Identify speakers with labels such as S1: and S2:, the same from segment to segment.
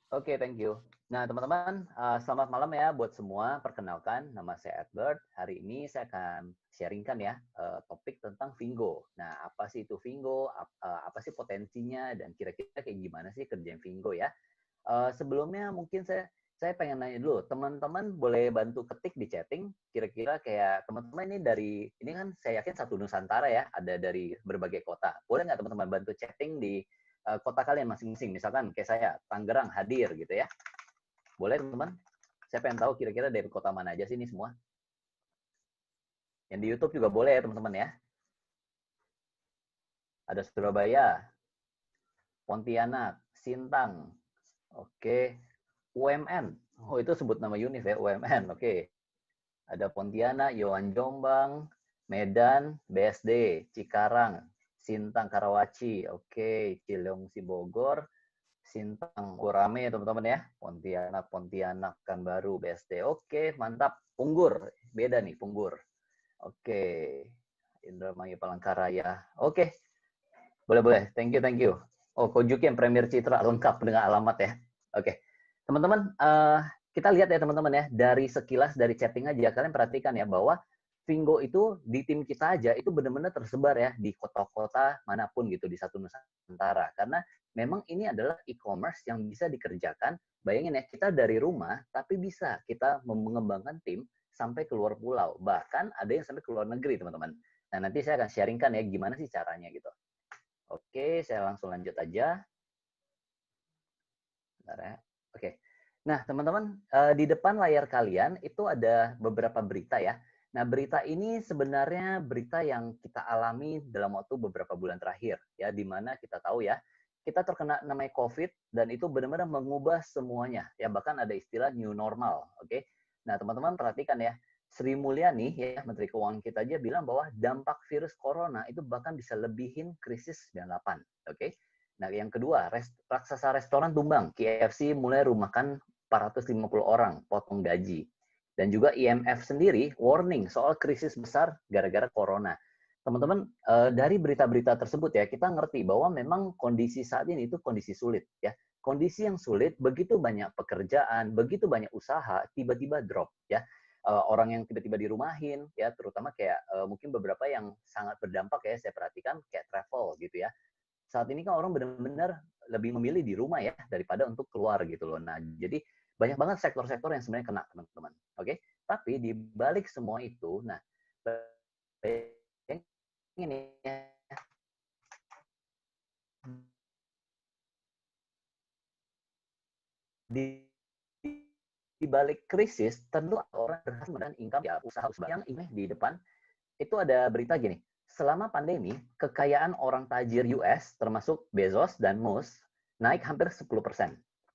S1: Oke, thank you. Nah, teman-teman, selamat malam ya buat semua. Perkenalkan, nama saya Edward. Hari ini saya akan sharingkan ya topik tentang Vingo. Nah, apa sih itu Vingo? Apa sih potensinya? Dan kira-kira kayak gimana sih kerjaan Vingo ya? Sebelumnya mungkin saya pengen nanya dulu, teman-teman boleh bantu ketik di chatting. Kira-kira kayak teman-teman ini kan saya yakin satu Nusantara ya, ada dari berbagai kota. Boleh nggak teman-teman bantu chatting di kota kalian masing-masing? Misalkan kayak saya, Tangerang hadir gitu ya. Boleh teman-teman? Saya pengen tahu kira-kira dari kota mana aja sih ini semua. Yang di YouTube juga boleh ya teman-teman ya. Ada Surabaya, Pontianak, Sintang, oke, UMN. Oh itu sebut nama univ ya, UMN. Oke. Ada Pontianak, Yohan Jombang, Medan, BSD, Cikarang, Sintang Karawaci, oke, Cilengsi Bogor, Sintang Urame ya teman-teman ya. Pontianak, Pontianak, Pekanbaru, BSD. Oke, mantap. Punggur, beda nih Punggur. Oke, Indramayu Palangkaraya. Oke, boleh-boleh. Thank you, thank you. Oh, Kojuki yang Premier Citra lengkap dengan alamat ya. Oke, teman-teman, kita lihat ya teman-teman ya, dari sekilas dari chatting aja, kalian perhatikan ya bahwa Vingo itu di tim kita aja itu benar-benar tersebar ya di kota-kota manapun gitu di satu Nusantara. Karena memang ini adalah e-commerce yang bisa dikerjakan. Bayangin ya, kita dari rumah tapi bisa kita mengembangkan tim sampai keluar pulau. Bahkan ada yang sampai keluar negeri, teman-teman. Nah, nanti saya akan sharingkan ya gimana sih caranya gitu. Oke, saya langsung lanjut aja. Bentar ya. Oke. Nah, teman-teman, di depan layar kalian itu ada beberapa berita ya. Nah, berita ini sebenarnya berita yang kita alami dalam waktu beberapa bulan terakhir, ya, di mana kita tahu ya, kita terkena namanya COVID dan itu benar-benar mengubah semuanya, ya, bahkan ada istilah new normal, oke? Nah, teman-teman perhatikan ya, Sri Mulyani, ya, Menteri Keuangan kita aja bilang bahwa dampak virus corona itu bahkan bisa lebihin krisis 98, oke? Nah, yang kedua, raksasa restoran tumbang. KFC mulai rumahkan 450 orang, potong gaji. Dan juga IMF sendiri warning soal krisis besar gara-gara corona. Teman-teman, dari berita-berita tersebut ya, kita ngerti bahwa memang kondisi saat ini itu kondisi sulit ya. Kondisi yang sulit, begitu banyak pekerjaan, begitu banyak usaha, tiba-tiba drop ya. Orang yang tiba-tiba dirumahin ya, terutama kayak mungkin beberapa yang sangat berdampak ya, saya perhatikan kayak travel gitu ya, saat ini kan orang benar-benar lebih memilih di rumah ya daripada untuk keluar gitu loh. Nah, jadi banyak banget sektor-sektor yang sebenarnya kena teman-teman. Oke, tapi di balik semua itu, nah ini di di balik krisis tentu orang berhasil dan income ya usaha-usaha yang ini di depan itu ada berita gini. Selama pandemi, kekayaan orang tajir US termasuk Bezos dan Musk naik hampir 10%.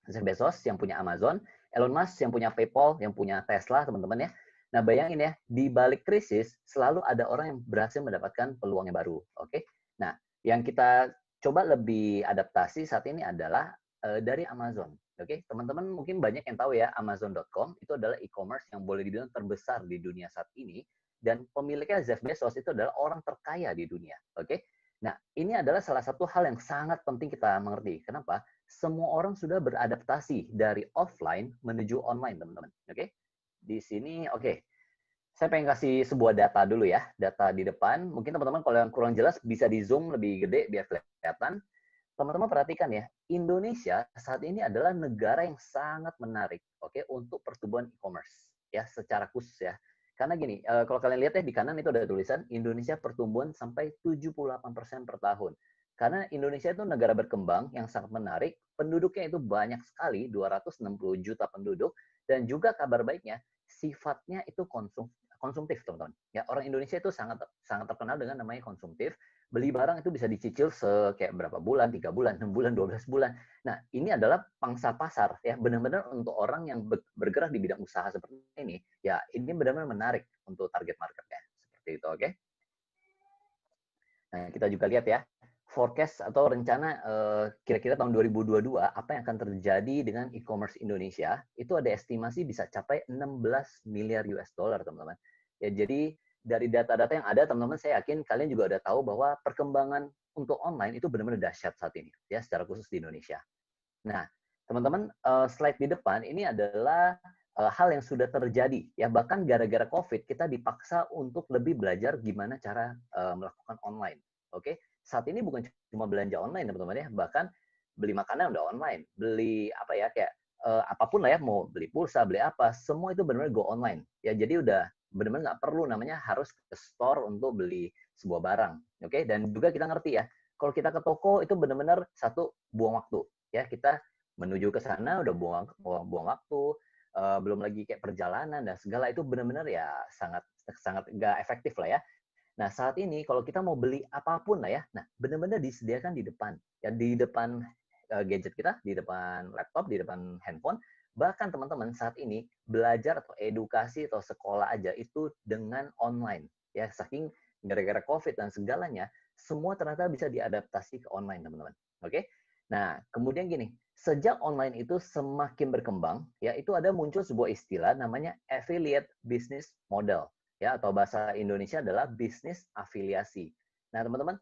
S1: Jeff Bezos yang punya Amazon, Elon Musk yang punya PayPal, yang punya Tesla, teman-teman ya. Nah, bayangin ya, di balik krisis selalu ada orang yang berhasil mendapatkan peluang yang baru. Oke. Nah, yang kita coba lebih adaptasi saat ini adalah dari Amazon. Oke, teman-teman mungkin banyak yang tahu ya, Amazon.com itu adalah e-commerce yang boleh dibilang terbesar di dunia saat ini dan pemiliknya Jeff Bezos itu adalah orang terkaya di dunia. Oke. Nah, ini adalah salah satu hal yang sangat penting kita mengerti. Kenapa? Semua orang sudah beradaptasi dari offline menuju online, teman-teman. Oke. Di sini oke. Saya pengen kasih sebuah data dulu ya, data di depan. Mungkin teman-teman kalau yang kurang jelas bisa di zoom lebih gede biar kelihatan. Teman-teman perhatikan ya, Indonesia saat ini adalah negara yang sangat menarik, oke, untuk pertumbuhan e-commerce ya, secara khusus ya. Karena gini, kalau kalian lihat ya di kanan itu ada tulisan Indonesia pertumbuhan sampai 78% per tahun. Karena Indonesia itu negara berkembang yang sangat menarik, penduduknya itu banyak sekali, 260 juta penduduk, dan juga kabar baiknya, sifatnya itu konsumtif, teman-teman. Ya, orang Indonesia itu sangat sangat terkenal dengan namanya konsumtif, beli barang itu bisa dicicil kayak berapa bulan, 3 bulan, 6 bulan, 12 bulan. Nah, ini adalah pangsa pasar ya, benar-benar untuk orang yang bergerak di bidang usaha seperti ini, ya ini benar-benar menarik untuk target marketnya. Seperti itu, oke? Nah, kita juga lihat ya, forecast atau rencana kira-kira tahun 2022 apa yang akan terjadi dengan e-commerce Indonesia, itu ada estimasi bisa capai 16 miliar US dollar, teman-teman. Ya, jadi dari data-data yang ada, teman-teman, saya yakin kalian juga udah tahu bahwa perkembangan untuk online itu benar-benar dahsyat saat ini, ya, secara khusus di Indonesia. Nah, teman-teman, slide di depan ini adalah hal yang sudah terjadi ya, bahkan gara-gara COVID kita dipaksa untuk lebih belajar gimana cara melakukan online. Oke, saat ini bukan cuma belanja online teman-teman ya, bahkan beli makanan udah online, beli apa ya kayak apapun lah ya, mau beli pulsa, beli apa, semua itu benar-benar go online. Ya jadi udah benar-benar nggak perlu namanya harus ke store untuk beli sebuah barang. Oke, dan juga kita ngerti ya, kalau kita ke toko itu benar-benar satu buang waktu ya, kita menuju ke sana udah buang waktu, belum lagi kayak perjalanan dan segala itu benar-benar ya sangat sangat nggak efektif lah ya. Nah saat ini kalau kita mau beli apapun lah ya, nah benar-benar disediakan di depan, ya di depan gadget kita, di depan laptop, di depan handphone. Bahkan teman-teman saat ini belajar atau edukasi atau sekolah aja itu dengan online, ya saking gara-gara COVID dan segalanya, semua ternyata bisa diadaptasi ke online teman-teman. Oke? Nah kemudian gini, sejak online itu semakin berkembang, ya itu ada muncul sebuah istilah namanya affiliate business model, ya atau bahasa Indonesia adalah bisnis afiliasi. Nah teman-teman,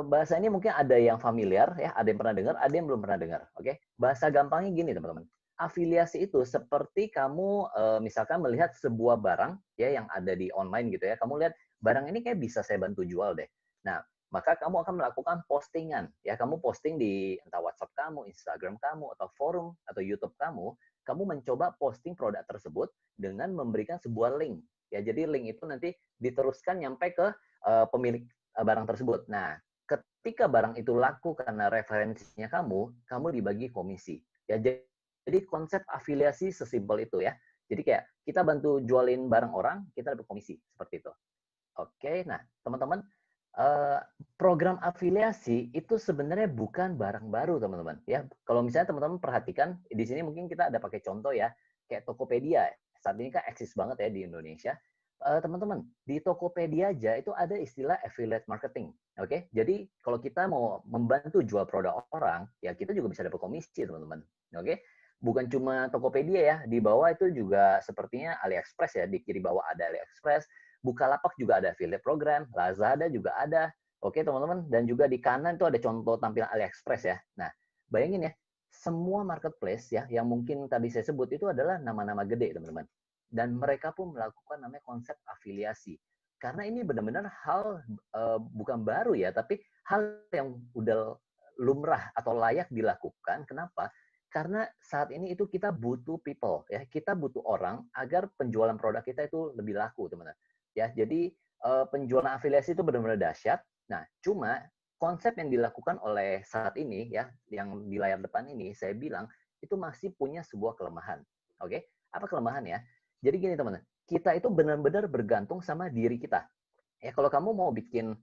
S1: bahasa ini mungkin ada yang familiar, ya ada yang pernah dengar, ada yang belum pernah dengar. Oke, bahasa gampangnya gini teman-teman. Afiliasi itu seperti kamu misalkan melihat sebuah barang ya yang ada di online gitu ya. Kamu lihat barang ini kayak bisa saya bantu jual deh. Nah, maka kamu akan melakukan postingan ya, kamu posting di entah WhatsApp kamu, Instagram kamu atau forum atau YouTube kamu mencoba posting produk tersebut dengan memberikan sebuah link ya. Jadi link itu nanti diteruskan nyampe ke pemilik barang tersebut. Nah, ketika barang itu laku karena referensinya kamu dibagi komisi. Ya, jadi konsep afiliasi sesimpel itu ya. Jadi kayak kita bantu jualin barang orang, kita dapat komisi seperti itu. Oke, nah teman-teman, program afiliasi itu sebenarnya bukan barang baru teman-teman. Ya, kalau misalnya teman-teman perhatikan di sini mungkin kita ada pakai contoh ya, kayak Tokopedia. Saat ini kan eksis banget ya di Indonesia. Teman-teman, di Tokopedia aja itu ada istilah affiliate marketing. Oke, jadi kalau kita mau membantu jual produk orang, ya kita juga bisa dapat komisi teman-teman. Oke, bukan cuma Tokopedia ya, di bawah itu juga sepertinya AliExpress ya, di kiri bawah ada AliExpress, Bukalapak juga ada affiliate program, Lazada juga ada. Oke teman-teman, dan juga di kanan itu ada contoh tampilan AliExpress ya. Nah, bayangin ya, semua marketplace ya yang mungkin tadi saya sebut itu adalah nama-nama gede teman-teman. Dan mereka pun melakukan namanya konsep afiliasi. Karena ini benar-benar hal bukan baru ya, tapi hal yang udah lumrah atau layak dilakukan. Kenapa? Karena saat ini itu kita butuh people ya, kita butuh orang agar penjualan produk kita itu lebih laku teman-teman. Ya, jadi penjualan afiliasi itu benar-benar dahsyat. Nah, cuma konsep yang dilakukan oleh saat ini ya, yang di layar depan ini saya bilang itu masih punya sebuah kelemahan. Oke, apa kelemahannya? Jadi gini teman-teman, kita itu benar-benar bergantung sama diri kita. Ya, kalau kamu mau bikin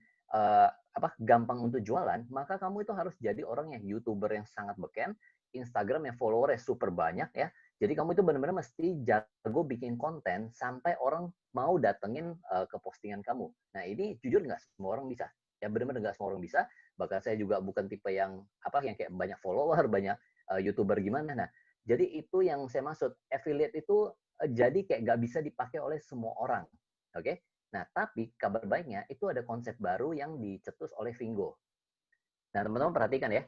S1: gampang untuk jualan, maka kamu itu harus jadi orang yang YouTuber yang sangat beken, Instagram yang followernya super banyak ya. Jadi kamu itu benar-benar mesti jago bikin konten sampai orang mau datengin ke postingan kamu. Nah ini jujur nggak semua orang bisa. Ya benar-benar nggak semua orang bisa. Bahkan saya juga bukan tipe yang yang kayak banyak follower, banyak YouTuber gimana. Nah jadi itu yang saya maksud. Affiliate itu jadi kayak nggak bisa dipakai oleh semua orang. Oke? Nah, tapi kabar baiknya itu ada konsep baru yang dicetus oleh Vingo. Nah, teman-teman perhatikan ya,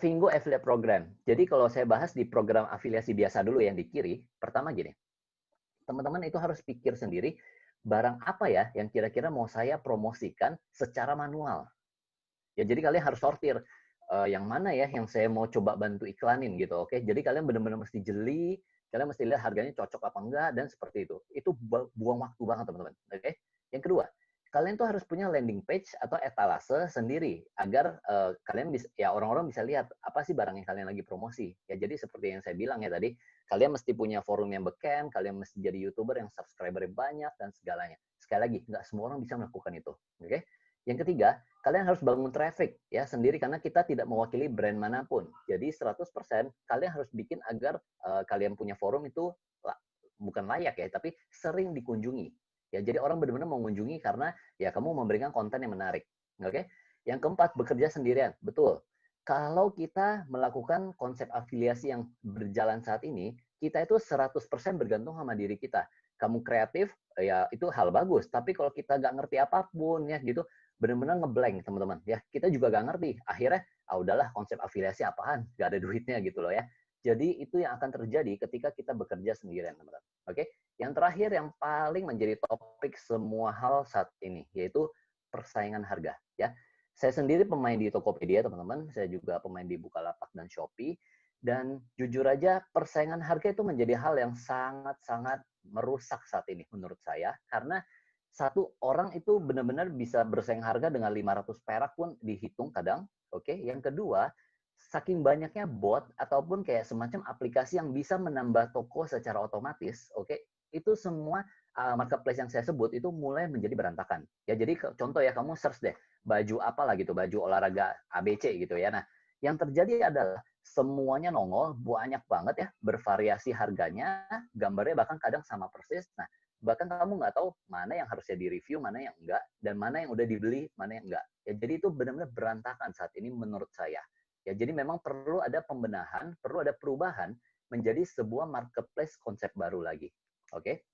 S1: Vingo Affiliate Program. Jadi kalau saya bahas di program afiliasi biasa dulu yang di kiri, pertama gini, teman-teman itu harus pikir sendiri, barang apa ya yang kira-kira mau saya promosikan secara manual. Ya, jadi kalian harus sortir, yang mana ya yang saya mau coba bantu iklanin gitu, oke? Jadi kalian benar-benar mesti jeli, kalian mesti lihat harganya cocok apa enggak, dan seperti itu. Itu buang waktu banget, teman-teman. Oke? Yang kedua, kalian tuh harus punya landing page atau etalase sendiri agar kalian bisa, ya orang-orang bisa lihat apa sih barang yang kalian lagi promosi. Ya jadi seperti yang saya bilang ya tadi, kalian mesti punya forum yang beken, kalian mesti jadi YouTuber yang subscriber banyak dan segalanya. Sekali lagi, nggak semua orang bisa melakukan itu. Oke? Yang ketiga, kalian harus bangun traffic ya sendiri karena kita tidak mewakili brand manapun. Jadi 100% kalian harus bikin agar kalian punya forum itu bukan layak ya, tapi sering dikunjungi. Ya, jadi orang benar-benar mengunjungi karena ya kamu memberikan konten yang menarik. Oke? Yang keempat, bekerja sendirian. Betul. Kalau kita melakukan konsep afiliasi yang berjalan saat ini, kita itu 100% bergantung sama diri kita. Kamu kreatif, ya itu hal bagus. Tapi kalau kita nggak ngerti apapun ya gitu, benar-benar ngeblank teman-teman ya, kita juga gak ngerti akhirnya udahlah konsep afiliasi apaan, gak ada duitnya gitu loh ya. Jadi itu yang akan terjadi ketika kita bekerja sendirian, teman-teman. Oke, yang terakhir yang paling menjadi topik semua hal saat ini yaitu persaingan harga. Ya, saya sendiri pemain di Tokopedia, teman-teman. Saya juga pemain di Bukalapak dan Shopee. Dan jujur aja persaingan harga itu menjadi hal yang sangat-sangat merusak saat ini menurut saya karena satu orang itu benar-benar bisa bersaing harga dengan 500 perak pun dihitung kadang. Oke, yang kedua, saking banyaknya bot ataupun kayak semacam aplikasi yang bisa menambah toko secara otomatis, oke, itu semua marketplace yang saya sebut itu mulai menjadi berantakan. Ya, jadi contoh ya, kamu search deh baju apa lah gitu, baju olahraga ABC gitu ya. Nah, yang terjadi adalah semuanya nongol, banyak banget ya, bervariasi harganya, gambarnya bahkan kadang sama persis. Nah, bahkan kamu nggak tahu mana yang harusnya di-review, mana yang enggak, dan mana yang udah dibeli, mana yang enggak. Ya, jadi itu benar-benar berantakan saat ini menurut saya. Ya, jadi memang perlu ada pembenahan, perlu ada perubahan menjadi sebuah marketplace konsep baru lagi. Oke?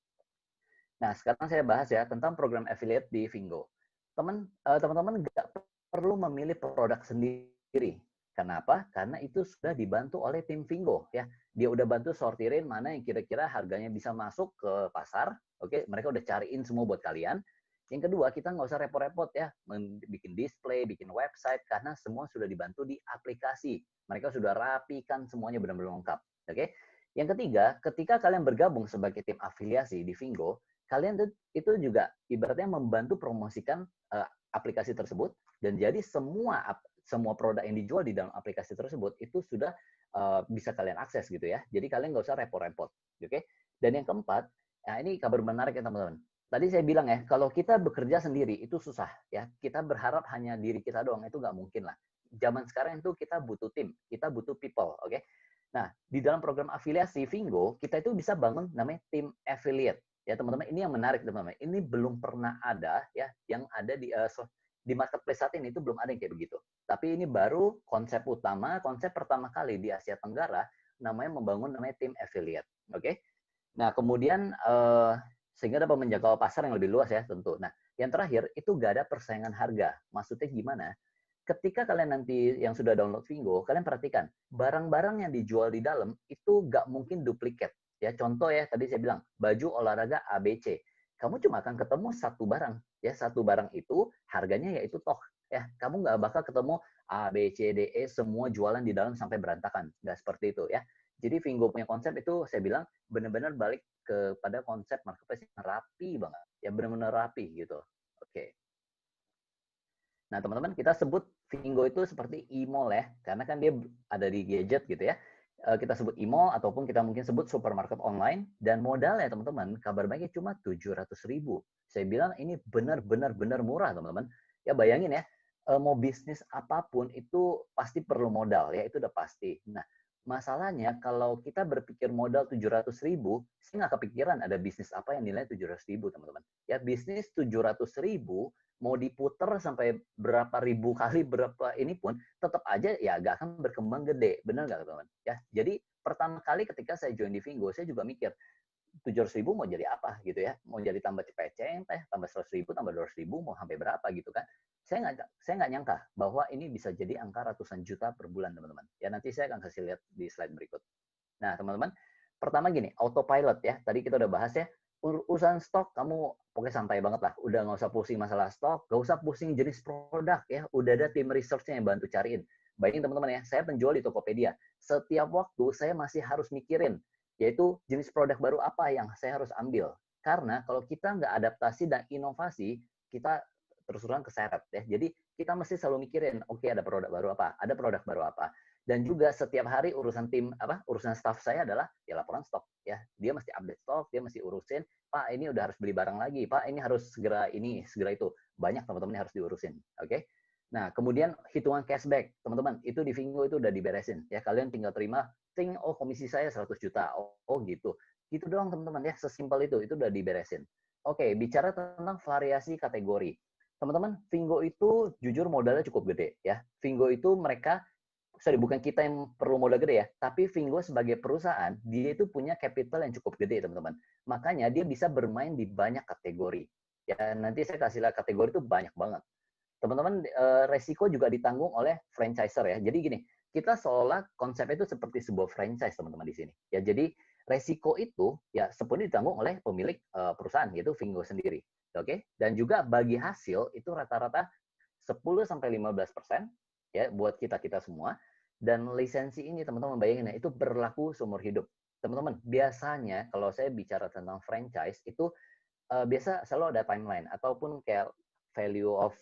S1: Nah, sekarang saya bahas ya tentang program affiliate di Vingo. Teman-teman nggak perlu memilih produk sendiri. Kenapa? Karena itu sudah dibantu oleh tim Vingo ya. Dia udah bantu sortirin mana yang kira-kira harganya bisa masuk ke pasar. Oke, mereka udah cariin semua buat kalian. Yang kedua, kita nggak usah repot-repot ya, bikin display, bikin website, karena semua sudah dibantu di aplikasi. Mereka sudah rapikan semuanya benar-benar lengkap. Oke. Yang ketiga, ketika kalian bergabung sebagai tim afiliasi di Vingo, kalian itu juga ibaratnya membantu promosikan aplikasi tersebut dan jadi semua produk yang dijual di dalam aplikasi tersebut itu sudah bisa kalian akses gitu ya. Jadi kalian nggak usah repot-repot, oke? Dan yang keempat, nah ini kabar menarik ya teman-teman. Tadi saya bilang ya, kalau kita bekerja sendiri itu susah ya. Kita berharap hanya diri kita doang itu nggak mungkin lah. Zaman sekarang itu kita butuh tim, kita butuh people, oke? Nah, di dalam program afiliasi Vingo, kita itu bisa bangun namanya tim affiliate. Ya, teman-teman, ini yang menarik, teman-teman. Ini belum pernah ada ya yang ada di marketplace saat ini itu belum ada yang kayak begitu. Tapi ini baru konsep utama, konsep pertama kali di Asia Tenggara namanya membangun namanya tim affiliate. Oke? Nah, kemudian sehingga dapat menjangkau pasar yang lebih luas ya tentu. Nah, yang terakhir itu gak ada persaingan harga. Maksudnya gimana? Ketika kalian nanti yang sudah download Vingo, kalian perhatikan, barang-barang yang dijual di dalam itu nggak mungkin duplikat. Ya, contoh ya, tadi saya bilang, baju olahraga ABC. Kamu cuma akan ketemu satu barang. Ya, satu barang itu harganya yaitu toh. Ya, kamu nggak bakal ketemu A, B, C, D, E, semua jualan di dalam sampai berantakan. Nggak seperti itu ya. Jadi Vingo punya konsep itu, saya bilang, benar-benar balik kepada konsep marketplace yang rapi banget. Ya, benar-benar rapi gitu. Oke. Nah, teman-teman, kita sebut Vingo itu seperti e-mall ya, karena kan dia ada di gadget gitu ya. Kita sebut e-mall ataupun kita mungkin sebut supermarket online dan modalnya teman-teman, kabar baiknya cuma 700.000. Saya bilang ini benar-benar murah teman-teman. Ya bayangin ya, mau bisnis apapun itu pasti perlu modal ya, itu udah pasti. Nah, masalahnya kalau kita berpikir modal 700.000, saya nggak kepikiran ada bisnis apa yang nilai 700.000 teman-teman. Ya bisnis 700.000 mau diputer sampai berapa ribu kali berapa ini pun tetap aja ya gak akan berkembang gede, benar nggak teman-teman? Ya, jadi pertama kali ketika saya join di Vingo, saya juga mikir 700.000 mau jadi apa gitu ya, mau jadi tambah cepeceng, tambah 100.000, tambah 200.000, mau sampai berapa gitu kan? Saya nggak nyangka bahwa ini bisa jadi angka ratusan juta per bulan teman-teman. Ya nanti saya akan kasih lihat di slide berikut. Nah, teman-teman, pertama gini, autopilot ya. Tadi kita udah bahas ya, urusan stok kamu pokoknya santai banget lah. Udah nggak usah pusing masalah stok, nggak usah pusing jenis produk ya. Udah ada tim research-nya yang bantu cariin. Bayangin teman-teman ya, saya penjual di Tokopedia. Setiap waktu saya masih harus mikirin, yaitu jenis produk baru apa yang saya harus ambil. Karena kalau kita nggak adaptasi dan inovasi, kita terus terang keseret ya. Jadi kita mesti selalu mikirin, oke ada produk baru apa, ada produk baru apa. Dan juga setiap hari urusan staff saya adalah ya laporan stok ya. Dia mesti update stok, dia mesti urusin, Pak ini udah harus beli barang lagi, Pak ini harus segera ini, segera itu. Banyak teman-teman yang harus diurusin. Oke. Nah, kemudian hitungan cashback, teman-teman, itu di Vingo itu udah diberesin. Ya, kalian tinggal terima, oh komisi saya 100 juta. Oh gitu. Gitu doang teman-teman ya, sesimpel itu udah diberesin. Oke, bicara tentang variasi kategori. Teman-teman, Vingo itu jujur modalnya cukup gede ya. Vingo itu bukan kita yang perlu modal gede ya, tapi Vingo sebagai perusahaan, dia itu punya capital yang cukup gede, teman-teman. Makanya dia bisa bermain di banyak kategori. Ya, nanti saya kasih lihat kategori itu banyak banget. Teman-teman, resiko juga ditanggung oleh franchiser ya. Jadi gini, kita seolah konsepnya itu seperti sebuah franchise, teman-teman di sini. Ya, jadi resiko itu ya sepenuhnya ditanggung oleh pemilik perusahaan, yaitu Vingo sendiri. Oke, dan juga bagi hasil itu rata-rata 10-15% ya buat kita semua. Dan lisensi ini teman-teman bayangin ya, itu berlaku seumur hidup. Teman-teman, biasanya kalau saya bicara tentang franchise itu biasa selalu ada timeline ataupun kayak value of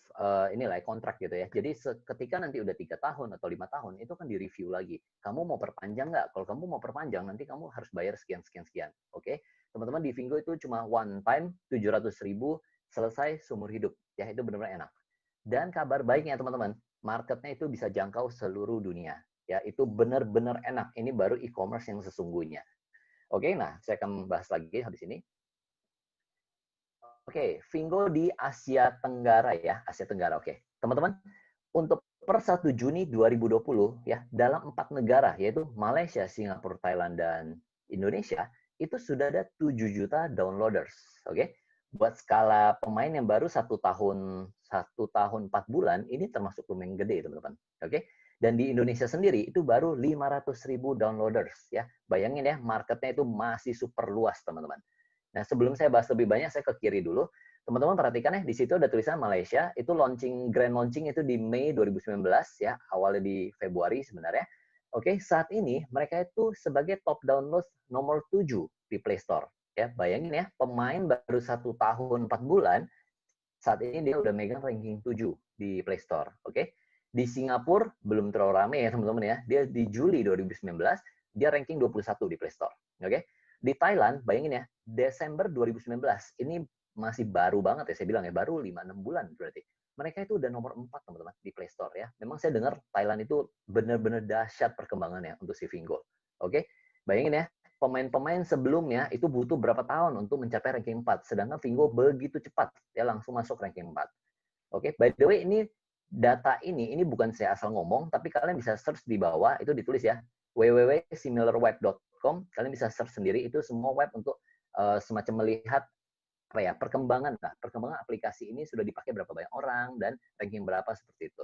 S1: inilah kontrak gitu ya. Jadi ketika nanti udah 3 tahun atau 5 tahun itu kan direview lagi. Kamu mau perpanjang nggak? Kalau kamu mau perpanjang nanti kamu harus bayar sekian sekian sekian. Oke, teman-teman di Vingo itu cuma one time 700.000 selesai seumur hidup. Ya itu benar-benar enak. Dan kabar baiknya teman-teman, marketnya itu bisa jangkau seluruh dunia. Ya, itu benar-benar enak. Ini baru e-commerce yang sesungguhnya. Oke, nah saya akan bahas lagi habis ini. Oke, Vingo di Asia Tenggara ya, Asia Tenggara. Oke, teman-teman, untuk per 1 Juni 2020 ya, dalam 4 negara yaitu Malaysia, Singapura, Thailand, dan Indonesia, itu sudah ada 7 juta downloaders. Oke, buat skala pemain yang baru 1 tahun 4 bulan, ini termasuk lumayan gede, teman-teman. Oke, dan di Indonesia sendiri itu baru 500.000 downloaders ya. Bayangin ya, marketnya itu masih super luas, teman-teman. Nah, sebelum saya bahas lebih banyak, saya ke kiri dulu. Teman-teman perhatikan ya, di situ ada tulisan Malaysia, itu grand launching itu di Mei 2019 ya, awalnya di Februari sebenarnya. Oke, saat ini mereka itu sebagai top download nomor 7 di Play Store. Ya, bayangin ya, pemain baru 1 tahun 4 bulan, saat ini dia udah megang ranking 7 di Play Store. Oke, di Singapura belum terlalu rame ya teman-teman ya, dia di Juli 2019, dia ranking 21 di Play Store. Oke, di Thailand, bayangin ya, Desember 2019, ini masih baru banget ya, saya bilang ya, baru 5-6 bulan berarti. Mereka itu udah nomor 4, teman-teman, di Play Store ya. Memang saya dengar Thailand itu benar-benar dahsyat perkembangannya untuk si Vingo. Oke, bayangin ya, pemain-pemain sebelumnya itu butuh berapa tahun untuk mencapai ranking 4, sedangkan Vingo begitu cepat, ya langsung masuk ranking 4. Oke, by the way, ini data ini bukan saya asal ngomong, tapi kalian bisa search di bawah, itu ditulis ya, www.similarweb.com, kalian bisa search sendiri, itu semua web untuk semacam melihat apa ya, perkembangan aplikasi ini sudah dipakai berapa banyak orang dan ranking berapa seperti itu.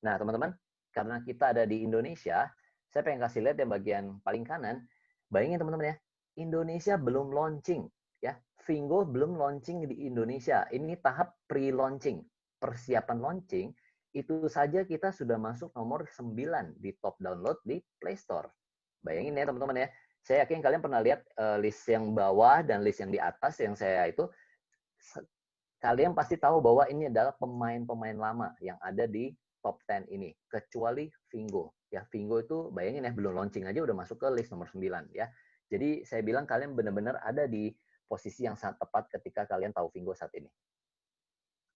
S1: Nah, teman-teman, karena kita ada di Indonesia, saya pengen kasih lihat yang bagian paling kanan. Bayangin teman-teman ya, Indonesia belum launching ya. Vingo belum launching di Indonesia. Ini tahap pre-launching. Persiapan launching itu saja kita sudah masuk nomor 9 di top download di Play Store. Bayangin ya teman-teman ya. Saya yakin kalian pernah lihat list yang bawah dan list yang di atas yang saya itu, kalian pasti tahu bahwa ini adalah pemain-pemain lama yang ada di top 10 ini, kecuali Vingo. Ya, Vingo itu bayangin ya, belum launching aja udah masuk ke list nomor 9 ya. Jadi saya bilang kalian benar-benar ada di posisi yang sangat tepat ketika kalian tahu Vingo saat ini.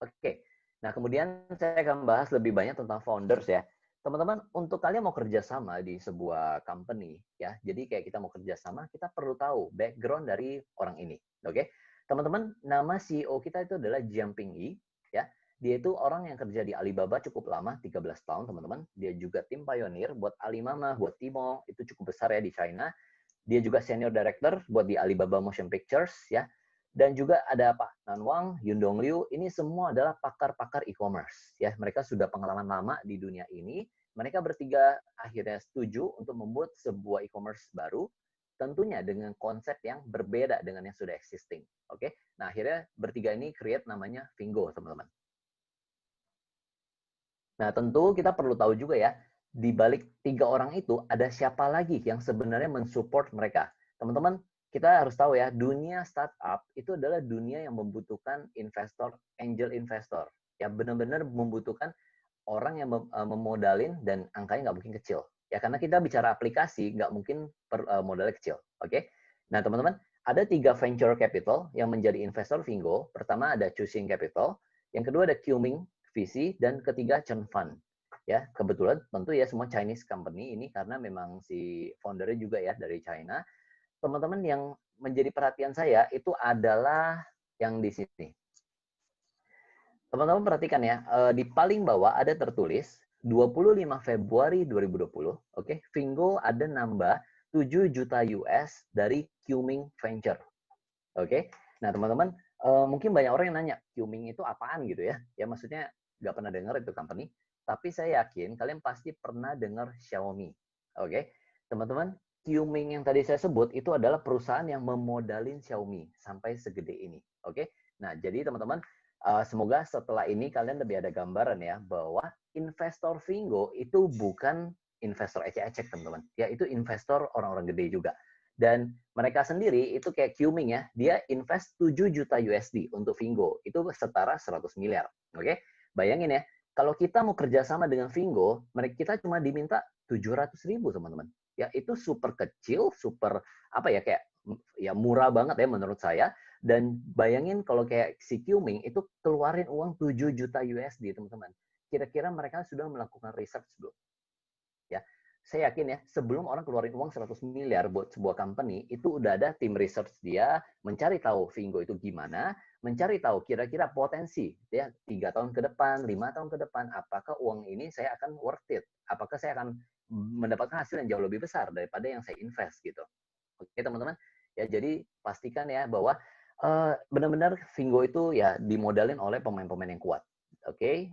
S1: Oke, nah kemudian saya akan bahas lebih banyak tentang founders ya. Teman-teman, untuk kalian mau kerjasama di sebuah company, ya, jadi kayak kita mau kerjasama, kita perlu tahu background dari orang ini. Oke, teman-teman, nama CEO kita itu adalah Jiang Pingyi, ya. Dia itu orang yang kerja di Alibaba cukup lama, 13 tahun, teman-teman. Dia juga tim pioneer buat Alimama, buat Tmall, itu cukup besar ya di China. Dia juga senior director buat di Alibaba Motion Pictures, ya. Dan juga ada Pak Nan Wang, Yun Dong Liu, ini semua adalah pakar-pakar e-commerce. Ya, mereka sudah pengalaman lama di dunia ini. Mereka bertiga akhirnya setuju untuk membuat sebuah e-commerce baru, tentunya dengan konsep yang berbeda dengan yang sudah existing. Oke, nah akhirnya bertiga ini create namanya Vingo, teman-teman. Nah, tentu kita perlu tahu juga ya, di balik 3 orang itu ada siapa lagi yang sebenarnya mensupport mereka. Teman-teman, kita harus tahu ya, dunia startup itu adalah dunia yang membutuhkan investor, angel investor. Ya, benar-benar membutuhkan orang yang memodalin dan angkanya nggak mungkin kecil. Ya, karena kita bicara aplikasi, nggak mungkin modalnya kecil. Oke? Nah, teman-teman, ada 3 venture capital yang menjadi investor Vingo. Pertama ada Cushing Capital, yang kedua ada Qming VC, dan ketiga Chen Fund. Ya, kebetulan tentu ya semua Chinese company ini karena memang si foundernya juga ya dari China. Teman-teman, yang menjadi perhatian saya itu adalah yang di sini. Teman-teman perhatikan ya, di paling bawah ada tertulis 25 Februari 2020, oke, Vingo ada nambah 7 juta US dari Qming Venture. Oke, nah teman-teman, mungkin banyak orang yang nanya, Qming itu apaan gitu ya? Ya maksudnya nggak pernah dengar itu company. tapi saya yakin kalian pasti pernah dengar Xiaomi. Oke, teman-teman, Qming yang tadi saya sebut itu adalah perusahaan yang memodalin Xiaomi sampai segede ini. Oke, nah jadi teman-teman, semoga setelah ini kalian lebih ada gambaran ya bahwa investor Vingo itu bukan investor ecek-ecek teman-teman. Ya itu investor orang-orang gede juga. Dan mereka sendiri itu kayak Qming ya, dia invest 7 juta USD untuk Vingo. Itu setara 100 miliar. Oke, bayangin ya, kalau kita mau kerjasama dengan Vingo, kita cuma diminta 700.000 teman-teman. Ya itu super kecil, super apa ya kayak ya murah banget ya menurut saya. Dan bayangin kalau kayak si Qming itu keluarin uang 7 juta USD teman-teman. Kira-kira mereka sudah melakukan research belum? Ya, saya yakin ya, sebelum orang keluarin uang 100 miliar buat sebuah company, itu udah ada tim research dia mencari tahu Vingo itu gimana, mencari tahu kira-kira potensi ya 3 tahun ke depan, 5 tahun ke depan, apakah uang ini saya akan worth it? Apakah saya akan mendapatkan hasil yang jauh lebih besar daripada yang saya invest gitu. Oke, teman-teman. Ya, jadi pastikan ya bahwa benar-benar Vingo itu ya dimodalin oleh pemain-pemain yang kuat. Oke,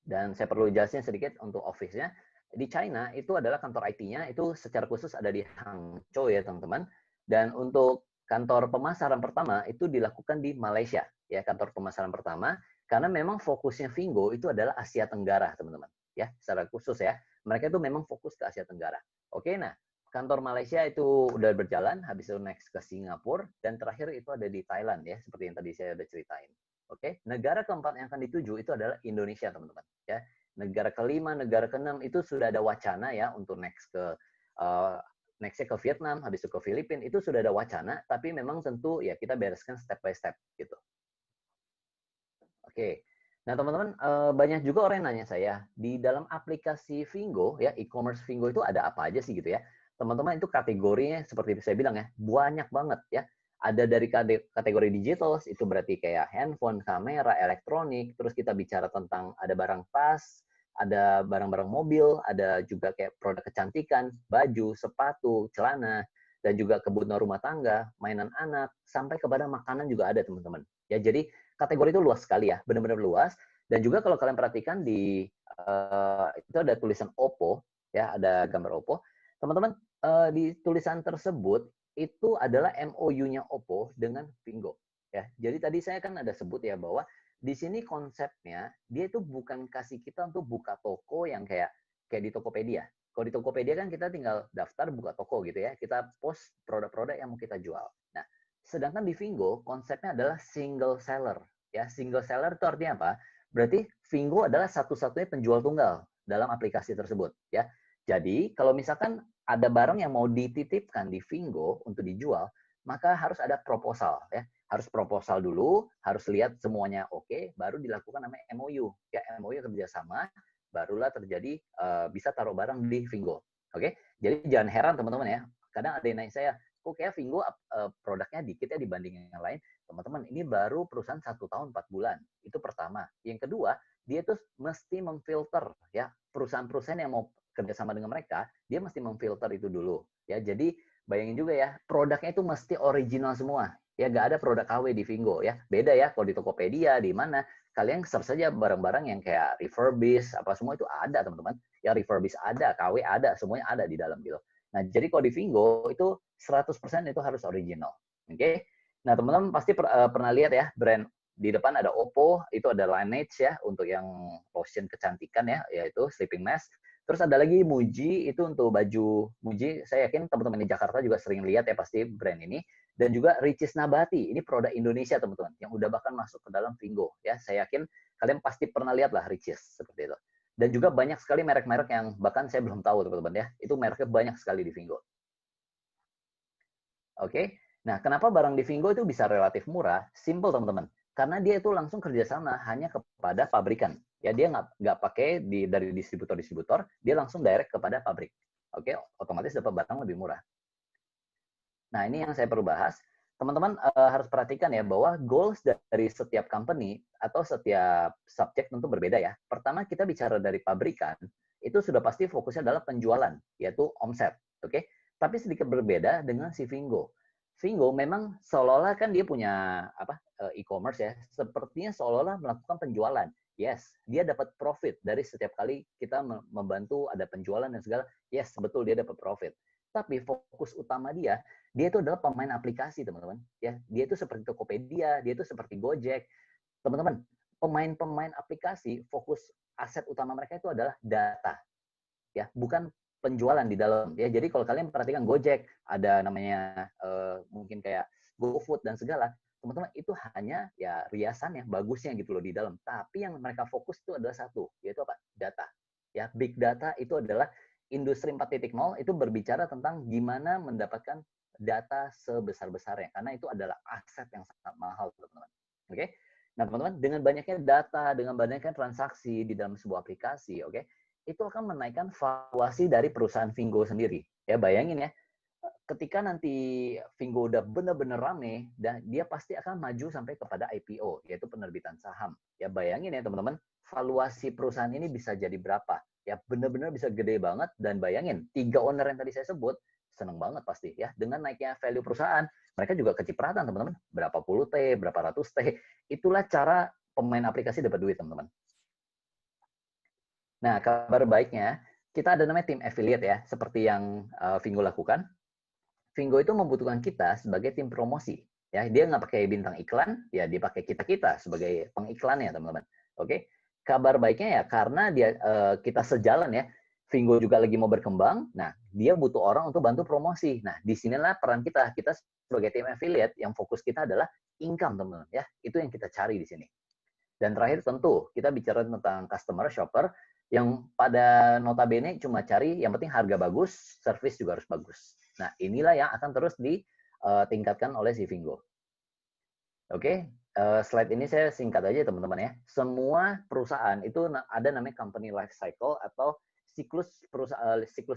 S1: dan saya perlu jelasin sedikit untuk office-nya. Di China itu adalah kantor IT-nya itu secara khusus ada di Hangzhou ya teman-teman. Dan untuk kantor pemasaran pertama itu dilakukan di Malaysia ya kantor pemasaran pertama karena memang fokusnya Vingo itu adalah Asia Tenggara teman-teman ya secara khusus ya mereka itu memang fokus ke Asia Tenggara. Oke, nah kantor Malaysia itu udah berjalan habis itu next ke Singapura dan terakhir itu ada di Thailand ya seperti yang tadi saya udah ceritain. Oke, negara keempat yang akan dituju itu adalah Indonesia, teman-teman. Ya, negara kelima, negara keenam itu sudah ada wacana ya untuk nextnya ke Vietnam, habis itu ke Filipina itu sudah ada wacana, tapi memang tentu ya kita bereskan step by step gitu. Oke, nah teman-teman banyak juga orang yang nanya saya di dalam aplikasi Vingo ya e-commerce Vingo itu ada apa aja sih gitu ya. Teman-teman itu kategorinya seperti saya bilang ya banyak banget ya ada dari kategori digital, itu berarti kayak handphone, kamera, elektronik, terus kita bicara tentang ada barang tas, ada barang-barang mobil, ada juga kayak produk kecantikan, baju, sepatu, celana, dan juga kebutuhan rumah tangga, mainan anak, sampai kepada makanan juga ada teman-teman. Ya, jadi kategori itu luas sekali ya, benar-benar luas. Dan juga kalau kalian perhatikan di itu ada tulisan Oppo, ya ada gambar Oppo. Teman-teman di tulisan tersebut itu adalah MOU-nya Oppo dengan Vingo. Ya, jadi tadi saya kan ada sebut ya bahwa di sini konsepnya dia itu bukan kasih kita untuk buka toko yang kayak di Tokopedia. Kalau di Tokopedia kan kita tinggal daftar buka toko gitu ya. Kita post produk-produk yang mau kita jual. Nah, sedangkan di Vingo konsepnya adalah single seller. Ya, single seller itu artinya apa? Berarti Vingo adalah satu-satunya penjual tunggal dalam aplikasi tersebut. Ya, jadi kalau misalkan ada barang yang mau dititipkan di Vingo untuk dijual, maka harus ada proposal ya. Harus proposal dulu, harus lihat semuanya oke, baru dilakukan namanya MOU. Ya, MOU kerjasama, barulah terjadi bisa taruh barang di Vingo. Oke, jadi jangan heran teman-teman ya. Kadang ada yang nanya saya, kok kayak Vingo produknya dikit ya dibanding yang lain. Teman-teman, ini baru perusahaan 1 tahun 4 bulan. Itu pertama. Yang kedua, dia tuh mesti memfilter ya perusahaan-perusahaan yang mau kerjasama dengan mereka, dia mesti memfilter itu dulu. Ya, jadi bayangin juga ya, produknya itu mesti original semua. Ya, nggak ada produk KW di Vingo ya. Beda ya, kalau di Tokopedia, di mana, kalian search saja barang-barang yang kayak refurbish, apa semua itu ada, teman-teman. Ya, refurbish ada, KW ada, semuanya ada di dalam gitu. Nah, jadi kalau di Vingo itu 100% itu harus original. Oke? Nah, teman-teman pasti pernah lihat ya, brand di depan ada Oppo, itu ada Laneige ya, untuk yang lotion kecantikan ya, yaitu sleeping mask. Terus ada lagi Muji, itu untuk baju Muji. Saya yakin teman-teman di Jakarta juga sering lihat ya pasti brand ini. Dan juga Ricis Nabati, ini produk Indonesia teman-teman, yang udah bahkan masuk ke dalam Vingo. Ya, saya yakin kalian pasti pernah lihat lah Ricis seperti itu. Dan juga banyak sekali merek-merek yang bahkan saya belum tahu teman-teman ya. Itu mereknya banyak sekali di Vingo. Oke, nah kenapa barang di Vingo itu bisa relatif murah? Simple teman-teman. Karena dia itu langsung kerjasama hanya kepada pabrikan. Ya, dia nggak pakai dari distributor-distributor, dia langsung direct kepada pabrik. Oke, otomatis dapat barang lebih murah. Nah, ini yang saya perlu bahas. Teman-teman harus perhatikan ya bahwa goals dari setiap company atau setiap subjek tentu berbeda ya. Pertama, kita bicara dari pabrikan, itu sudah pasti fokusnya adalah penjualan, yaitu omset. Oke, tapi sedikit berbeda dengan si Vingo. Vingo memang seolah-olah kan dia punya apa e-commerce ya, sepertinya seolah-olah melakukan penjualan. Yes, dia dapat profit dari setiap kali kita membantu ada penjualan dan segala. Yes, betul dia dapat profit. Tapi fokus utama dia itu adalah pemain aplikasi, teman-teman. Ya, dia itu seperti Tokopedia, dia itu seperti Gojek. Teman-teman, pemain-pemain aplikasi fokus aset utama mereka itu adalah data. Ya, bukan penjualan di dalam ya. Jadi kalau kalian perhatikan Gojek ada namanya mungkin kayak GoFood dan segala, teman-teman itu hanya ya riasan yang bagusnya gitu loh di dalam. Tapi yang mereka fokus itu adalah satu, yaitu apa? Data. Ya, big data itu adalah industri 4.0 itu berbicara tentang gimana mendapatkan data sebesar-besarnya karena itu adalah aset yang sangat mahal, teman-teman. Oke? Nah, teman-teman, dengan banyaknya data, dengan banyaknya transaksi di dalam sebuah aplikasi, oke? Itu akan menaikkan valuasi dari perusahaan Vingo sendiri. Ya, bayangin ya, ketika nanti Vingo udah benar-benar rame, dan dia pasti akan maju sampai kepada IPO, yaitu penerbitan saham. Ya, bayangin ya teman-teman, valuasi perusahaan ini bisa jadi berapa? Ya, benar-benar bisa gede banget, dan bayangin, 3 owner yang tadi saya sebut, seneng banget pasti ya. Dengan naiknya value perusahaan, mereka juga kecipratan teman-teman. Berapa puluh T, berapa ratus T. Itulah cara pemain aplikasi dapat duit, teman-teman. Nah, kabar baiknya, kita ada namanya tim affiliate ya, seperti yang Vingo lakukan. Vingo itu membutuhkan kita sebagai tim promosi. Ya, dia nggak pakai bintang iklan, ya dia pakai kita sebagai pengiklannya, teman-teman. Oke, kabar baiknya ya karena kita sejalan ya. Vingo juga lagi mau berkembang. Nah, dia butuh orang untuk bantu promosi. Nah, disinilah peran kita. Kita sebagai tim affiliate yang fokus kita adalah income, teman-teman. Ya, itu yang kita cari di sini. Dan terakhir tentu kita bicara tentang customer shopper yang pada notabene cuma cari yang penting harga bagus, service juga harus bagus. Nah, inilah yang akan terus ditingkatkan oleh si Vingo. Oke, slide ini saya singkat aja teman-teman ya. Semua perusahaan itu ada namanya company life cycle atau siklus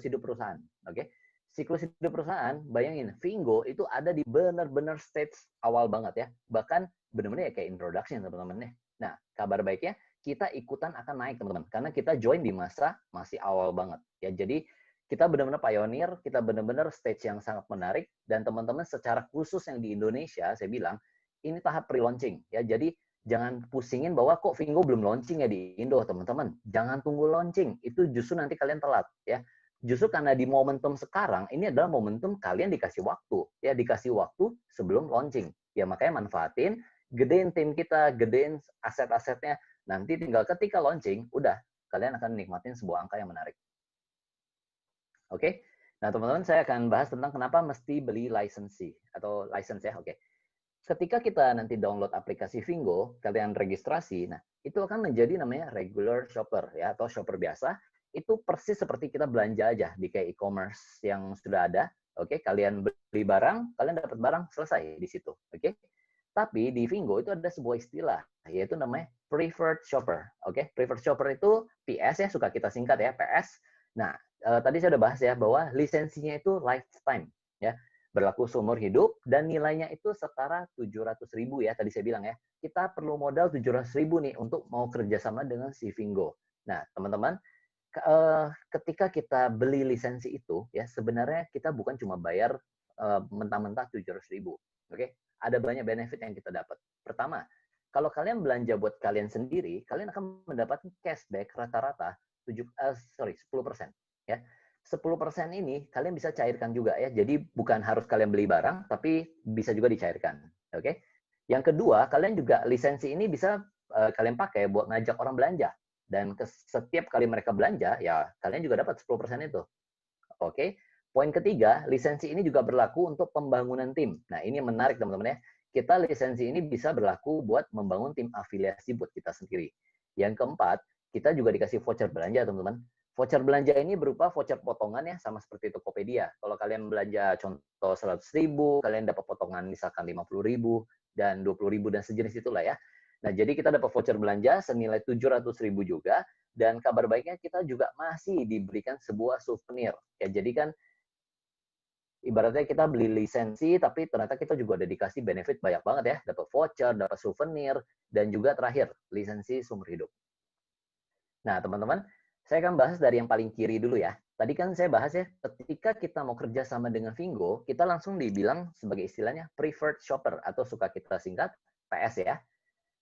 S1: hidup perusahaan. Oke, siklus hidup perusahaan, bayangin Vingo itu ada di benar-benar stage awal banget ya. Bahkan benar-benar ya kayak introduction teman-teman ya. Nah, kabar baiknya kita ikutan akan naik teman-teman karena kita join di masa masih awal banget ya. Jadi kita benar-benar pioneer, kita benar-benar stage yang sangat menarik dan teman-teman secara khusus yang di Indonesia saya bilang ini tahap pre-launching ya. Jadi jangan pusingin bahwa kok Vingo belum launching ya di Indo, teman-teman. Jangan tunggu launching, itu justru nanti kalian telat ya. Justru karena di momentum sekarang ini adalah momentum kalian dikasih waktu ya, dikasih waktu sebelum launching. Ya makanya manfaatin, gedein tim kita, gedein aset-asetnya. Nanti tinggal ketika launching, udah kalian akan nikmatin sebuah angka yang menarik. Oke. Nah, teman-teman saya akan bahas tentang kenapa mesti beli license atau license ya. Oke. Ketika kita nanti download aplikasi Vingo, kalian registrasi, nah itu akan menjadi namanya regular shopper ya atau shopper biasa. Itu persis seperti kita belanja aja di kayak e-commerce yang sudah ada. Oke, kalian beli barang, kalian dapat barang selesai di situ. Oke. Tapi di Vingo itu ada sebuah istilah yaitu namanya preferred shopper. Oke, preferred shopper itu PS ya, suka kita singkat ya, PS. Nah, tadi saya udah bahas ya bahwa lisensinya itu lifetime ya, berlaku seumur hidup dan nilainya itu setara 700.000 ya, tadi saya bilang ya. Kita perlu modal 700.000 nih untuk mau kerjasama dengan si Vingo. Nah, teman-teman, ketika kita beli lisensi itu ya sebenarnya kita bukan cuma bayar mentah-mentah 700.000. Oke, ada banyak benefit yang kita dapat. Pertama, kalau kalian belanja buat kalian sendiri, kalian akan mendapatkan cashback rata-rata 10% ya. 10% ini kalian bisa cairkan juga ya. Jadi bukan harus kalian beli barang, tapi bisa juga dicairkan. Oke. Yang kedua, kalian juga lisensi ini bisa kalian pakai buat ngajak orang belanja. Dan setiap kali mereka belanja, ya kalian juga dapat 10% itu. Oke. Poin ketiga, lisensi ini juga berlaku untuk pembangunan tim. Nah, ini yang menarik teman-teman ya. Kita lisensi ini bisa berlaku buat membangun tim afiliasi buat kita sendiri. Yang keempat, kita juga dikasih voucher belanja teman-teman. Voucher belanja ini berupa voucher potongan ya, sama seperti Tokopedia. Kalau kalian belanja contoh 100.000, kalian dapat potongan misalkan 50.000 dan 20.000 dan sejenis itulah ya. Nah, jadi kita dapat voucher belanja senilai 700.000 juga. Dan kabar baiknya kita juga masih diberikan sebuah souvenir. Ya, jadi kan ibaratnya kita beli lisensi, tapi ternyata kita juga udah dikasih benefit banyak banget ya. Dapat voucher, dapat souvenir, dan juga terakhir, lisensi seumur hidup. Nah, teman-teman, saya akan bahas dari yang paling kiri dulu ya. Tadi kan saya bahas ya, ketika kita mau kerja sama dengan Vingo, kita langsung dibilang sebagai istilahnya preferred shopper atau suka kita singkat PS ya.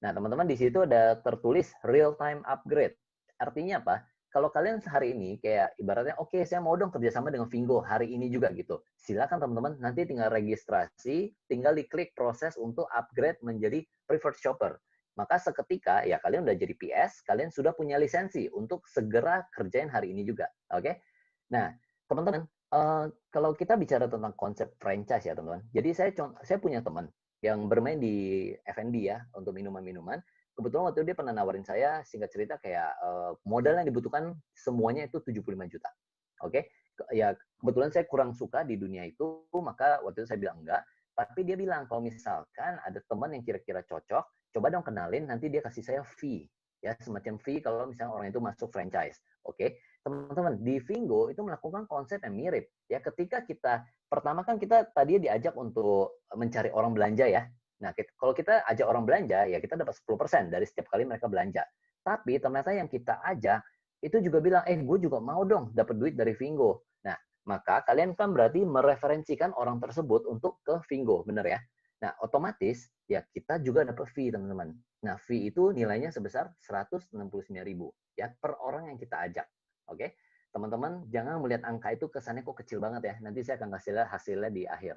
S1: Nah, teman-teman di situ ada tertulis real time upgrade. Artinya apa? Kalau kalian sehari ini kayak ibaratnya oke, saya mau dong kerjasama dengan Vingo hari ini juga gitu. Silakan teman-teman, nanti tinggal registrasi, tinggal diklik proses untuk upgrade menjadi preferred shopper. Maka seketika ya kalian udah jadi PS, kalian sudah punya lisensi untuk segera kerjain hari ini juga. Oke? Nah, teman-teman, kalau kita bicara tentang konsep franchise ya teman-teman. Jadi saya punya teman yang bermain di F&B ya untuk minuman-minuman. Kebetulan waktu itu dia pernah nawarin saya, singkat cerita kayak modal yang dibutuhkan semuanya itu 75 juta. Oke, ya kebetulan saya kurang suka di dunia itu, maka waktu itu saya bilang enggak. Tapi dia bilang kalau misalkan ada teman yang kira-kira cocok, coba dong kenalin, nanti dia kasih saya fee, ya semacam fee kalau misalnya orang itu masuk franchise. Oke, teman-teman di Vingo itu melakukan konsep yang mirip. Ya ketika kita pertama kan kita tadi diajak untuk mencari orang belanja ya. Nah, kalau kita ajak orang belanja, ya kita dapat 10% dari setiap kali mereka belanja. Tapi ternyata yang kita ajak itu juga bilang, gue juga mau dong dapat duit dari Vingo. Nah, maka kalian kan berarti mereferensikan orang tersebut untuk ke Vingo, benar ya? Nah, otomatis ya kita juga dapat fee, teman-teman. Nah, fee itu nilainya sebesar 169.000 ya per orang yang kita ajak. Oke? Teman-teman jangan melihat angka itu kesannya kok kecil banget ya. Nanti saya akan kasih lihat hasilnya di akhir.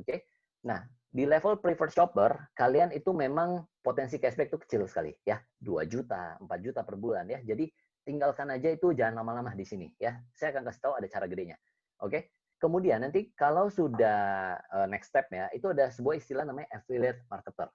S1: Oke? Nah, di level preferred shopper, kalian itu memang potensi cashback itu kecil sekali ya. 2 juta, 4 juta per bulan ya. Jadi tinggalkan aja itu, jangan lama-lama di sini ya. Saya akan kasih tahu ada cara gedenya. Oke? Kemudian nanti kalau sudah next step ya, itu ada sebuah istilah namanya affiliate marketer.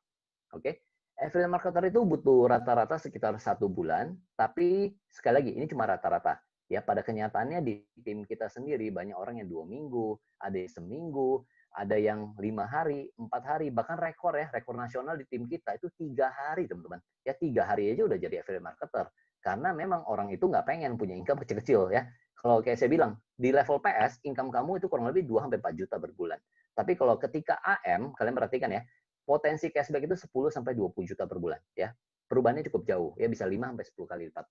S1: Oke? Affiliate marketer itu butuh rata-rata sekitar 1 bulan, tapi sekali lagi ini cuma rata-rata. Ya pada kenyataannya di tim kita sendiri banyak orang yang 2 minggu, ada yang seminggu, ada yang 5 hari, 4 hari, bahkan rekor nasional di tim kita itu 3 hari teman-teman. Ya 3 hari aja udah jadi affiliate marketer. Karena memang orang itu nggak pengen punya income kecil-kecil ya. Kalau kayak saya bilang, di level PS, income kamu itu kurang lebih 2-4 juta per bulan. Tapi kalau ketika AM, kalian perhatikan ya, potensi cashback itu 10-20 juta per bulan. Ya. Perubahannya cukup jauh, ya bisa 5-10 kali lipat.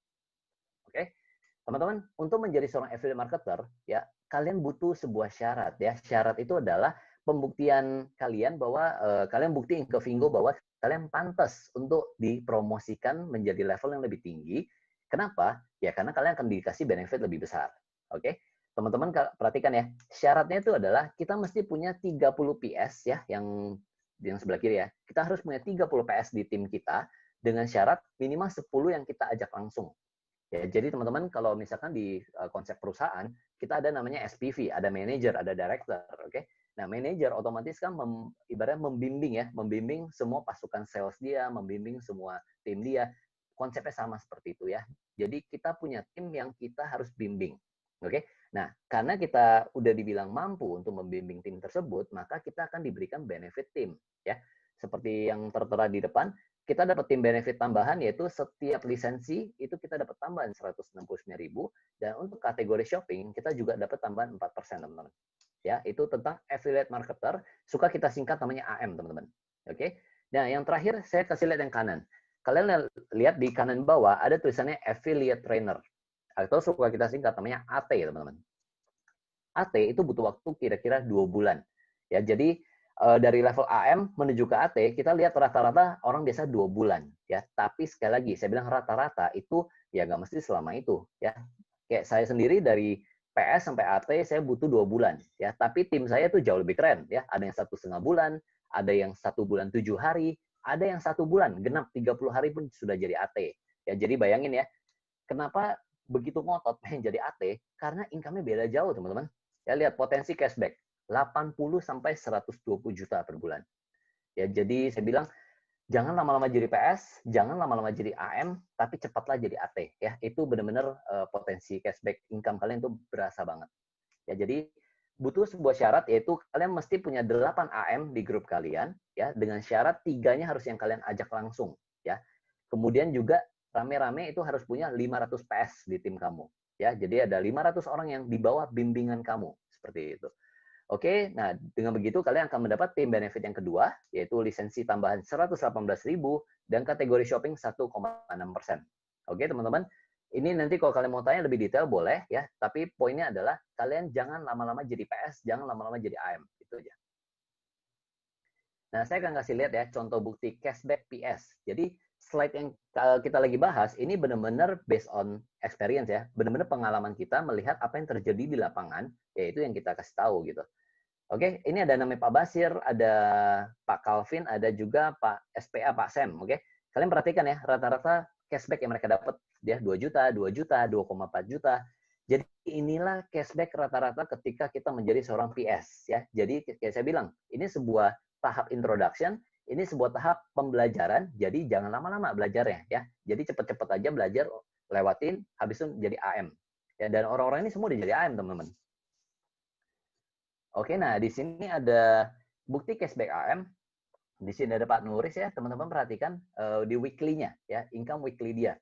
S1: Oke, teman-teman, untuk menjadi seorang affiliate marketer, ya kalian butuh sebuah syarat. Ya, syarat itu adalah pembuktian kalian bahwa kalian buktiin ke Vingo bahwa kalian pantas untuk dipromosikan menjadi level yang lebih tinggi. Kenapa? Ya karena kalian akan dikasih benefit lebih besar. Oke, teman-teman perhatikan ya. Syaratnya itu adalah kita mesti punya 30 PS ya, yang sebelah kiri ya. Kita harus punya 30 PS di tim kita dengan syarat minimal 10 yang kita ajak langsung. Ya, jadi teman-teman kalau misalkan di konsep perusahaan kita ada namanya SPV, ada manager, ada director, oke? Nah, manager otomatis kan ibaratnya membimbing semua pasukan sales dia, membimbing semua tim dia. Konsepnya sama seperti itu ya. Jadi kita punya tim yang kita harus bimbing. Oke? Nah, karena kita udah dibilang mampu untuk membimbing tim tersebut, maka kita akan diberikan benefit tim ya. Seperti yang tertera di depan, kita dapat tim benefit tambahan yaitu setiap lisensi itu kita dapat tambahan 169.000 dan untuk kategori shopping kita juga dapat tambahan 4% teman-teman. Ya, itu tentang affiliate marketer, suka kita singkat namanya AM teman-teman. Oke. Nah, yang terakhir saya kasih lihat yang kanan. Kalian lihat di kanan bawah ada tulisannya affiliate trainer atau suka kita singkat namanya AT teman-teman. AT itu butuh waktu kira-kira 2 bulan. Ya, jadi dari level AM menuju ke AT, kita lihat rata-rata orang biasa 2 bulan. Ya, tapi sekali lagi, saya bilang rata-rata itu ya nggak mesti selama itu. Ya, kayak saya sendiri dari PS sampai AT saya butuh 2 bulan. Ya, tapi tim saya itu jauh lebih keren. Ya, ada yang 1,5 bulan, ada yang 1 bulan 7 hari, ada yang 1 bulan genap 30 hari pun sudah jadi AT. Ya, jadi bayangin ya, kenapa begitu ngotot pengen jadi AT? Karena income-nya beda jauh, teman-teman. Ya, lihat potensi cashback. 80 sampai 120 juta per bulan. Ya, jadi saya bilang jangan lama-lama jadi PS, jangan lama-lama jadi AM, tapi cepatlah jadi AT ya. Itu benar-benar potensi cashback income kalian itu berasa banget. Ya, jadi butuh sebuah syarat yaitu kalian mesti punya 8 AM di grup kalian ya, dengan syarat 3-nya harus yang kalian ajak langsung ya. Kemudian juga rame-rame itu harus punya 500 PS di tim kamu ya. Jadi ada 500 orang yang di bawah bimbingan kamu seperti itu. Oke, nah dengan begitu kalian akan mendapat tim benefit yang kedua, yaitu lisensi tambahan 118.000 dan kategori shopping 1,6%. Oke, teman-teman. Ini nanti kalau kalian mau tanya lebih detail boleh ya, tapi poinnya adalah kalian jangan lama-lama jadi PS, jangan lama-lama jadi AM, itu aja. Nah, saya akan kasih lihat ya contoh bukti cashback PS. Jadi slide yang kita lagi bahas ini benar-benar based on experience ya, benar-benar pengalaman kita melihat apa yang terjadi di lapangan, yaitu yang kita kasih tahu gitu. Oke, ini ada namanya Pak Basir, ada Pak Calvin, ada juga Pak SPA, Pak Sam. Oke, kalian perhatikan ya, rata-rata cashback yang mereka dapat dia 2 juta, 2 juta, 2,4 juta. Jadi inilah cashback rata-rata ketika kita menjadi seorang PS ya. Jadi kayak saya bilang, ini sebuah tahap introduction, ini sebuah tahap pembelajaran, jadi jangan lama-lama belajarnya ya. Jadi cepet-cepet aja belajar, lewatin, habis itu jadi AM. Ya, dan orang-orang ini semua udah jadi AM, teman-teman. Oke, nah di sini ada bukti cashback AM. Di sini ada Pak Nuris ya, teman-teman perhatikan di weekly-nya ya, income weekly dia.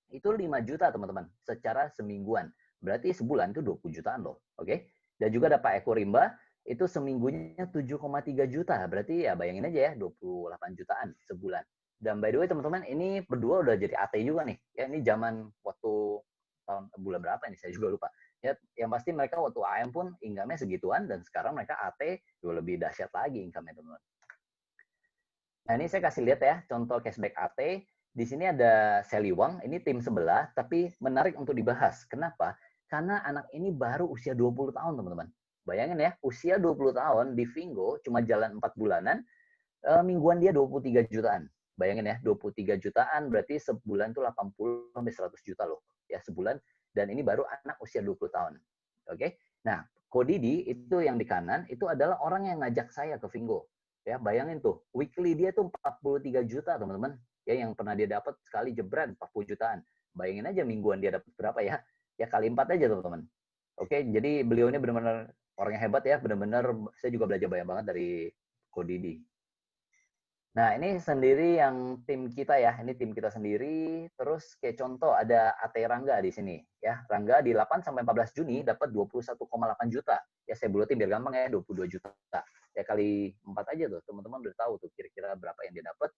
S1: Itu 5 juta teman-teman, secara semingguan. Berarti sebulan itu 20 jutaan loh, oke? Dan juga ada Pak Eko Rimba, itu seminggunya 7,3 juta. Berarti ya bayangin aja ya, 28 jutaan sebulan. Dan by the way teman-teman, ini berdua udah jadi AT juga nih. Ya, ini zaman waktu bulan berapa ini saya juga lupa. Ya, yang pasti mereka waktu AM pun income-nya segituan dan sekarang mereka AT juga lebih dahsyat lagi income-nya teman-teman. Nah, ini saya kasih lihat ya contoh cashback AT. Di sini ada Sally Wang, ini tim sebelah, tapi menarik untuk dibahas. Kenapa? Karena anak ini baru usia 20 tahun, teman-teman. Bayangin ya, usia 20 tahun di Vingo, cuma jalan 4 bulanan, mingguan dia 23 jutaan. Bayangin ya, 23 jutaan berarti sebulan tuh 80 sampai 100 juta loh ya sebulan, dan ini baru anak usia 20 tahun. Oke. Nah, Kodidi itu yang di kanan itu adalah orang yang ngajak saya ke Vingo. Ya, bayangin tuh, weekly dia tuh 43 juta, teman-teman. Ya, yang pernah dia dapat sekali jebret 40 jutaan. Bayangin aja mingguan dia dapat berapa ya? Ya kali 4 aja, teman-teman. Oke, jadi beliau ini benar-benar orang yang hebat ya, benar-benar saya juga belajar banyak banget dari Kodidi. Nah, ini sendiri yang tim kita ya. Ini tim kita sendiri. Terus kayak contoh ada AT Rangga di sini ya. Rangga di 8 sampai 14 Juni dapat 21,8 juta. Ya saya bulatin biar gampang ya, 22 juta. Ya kali 4 aja tuh. Teman-teman udah tahu tuh kira-kira berapa yang dia dapat.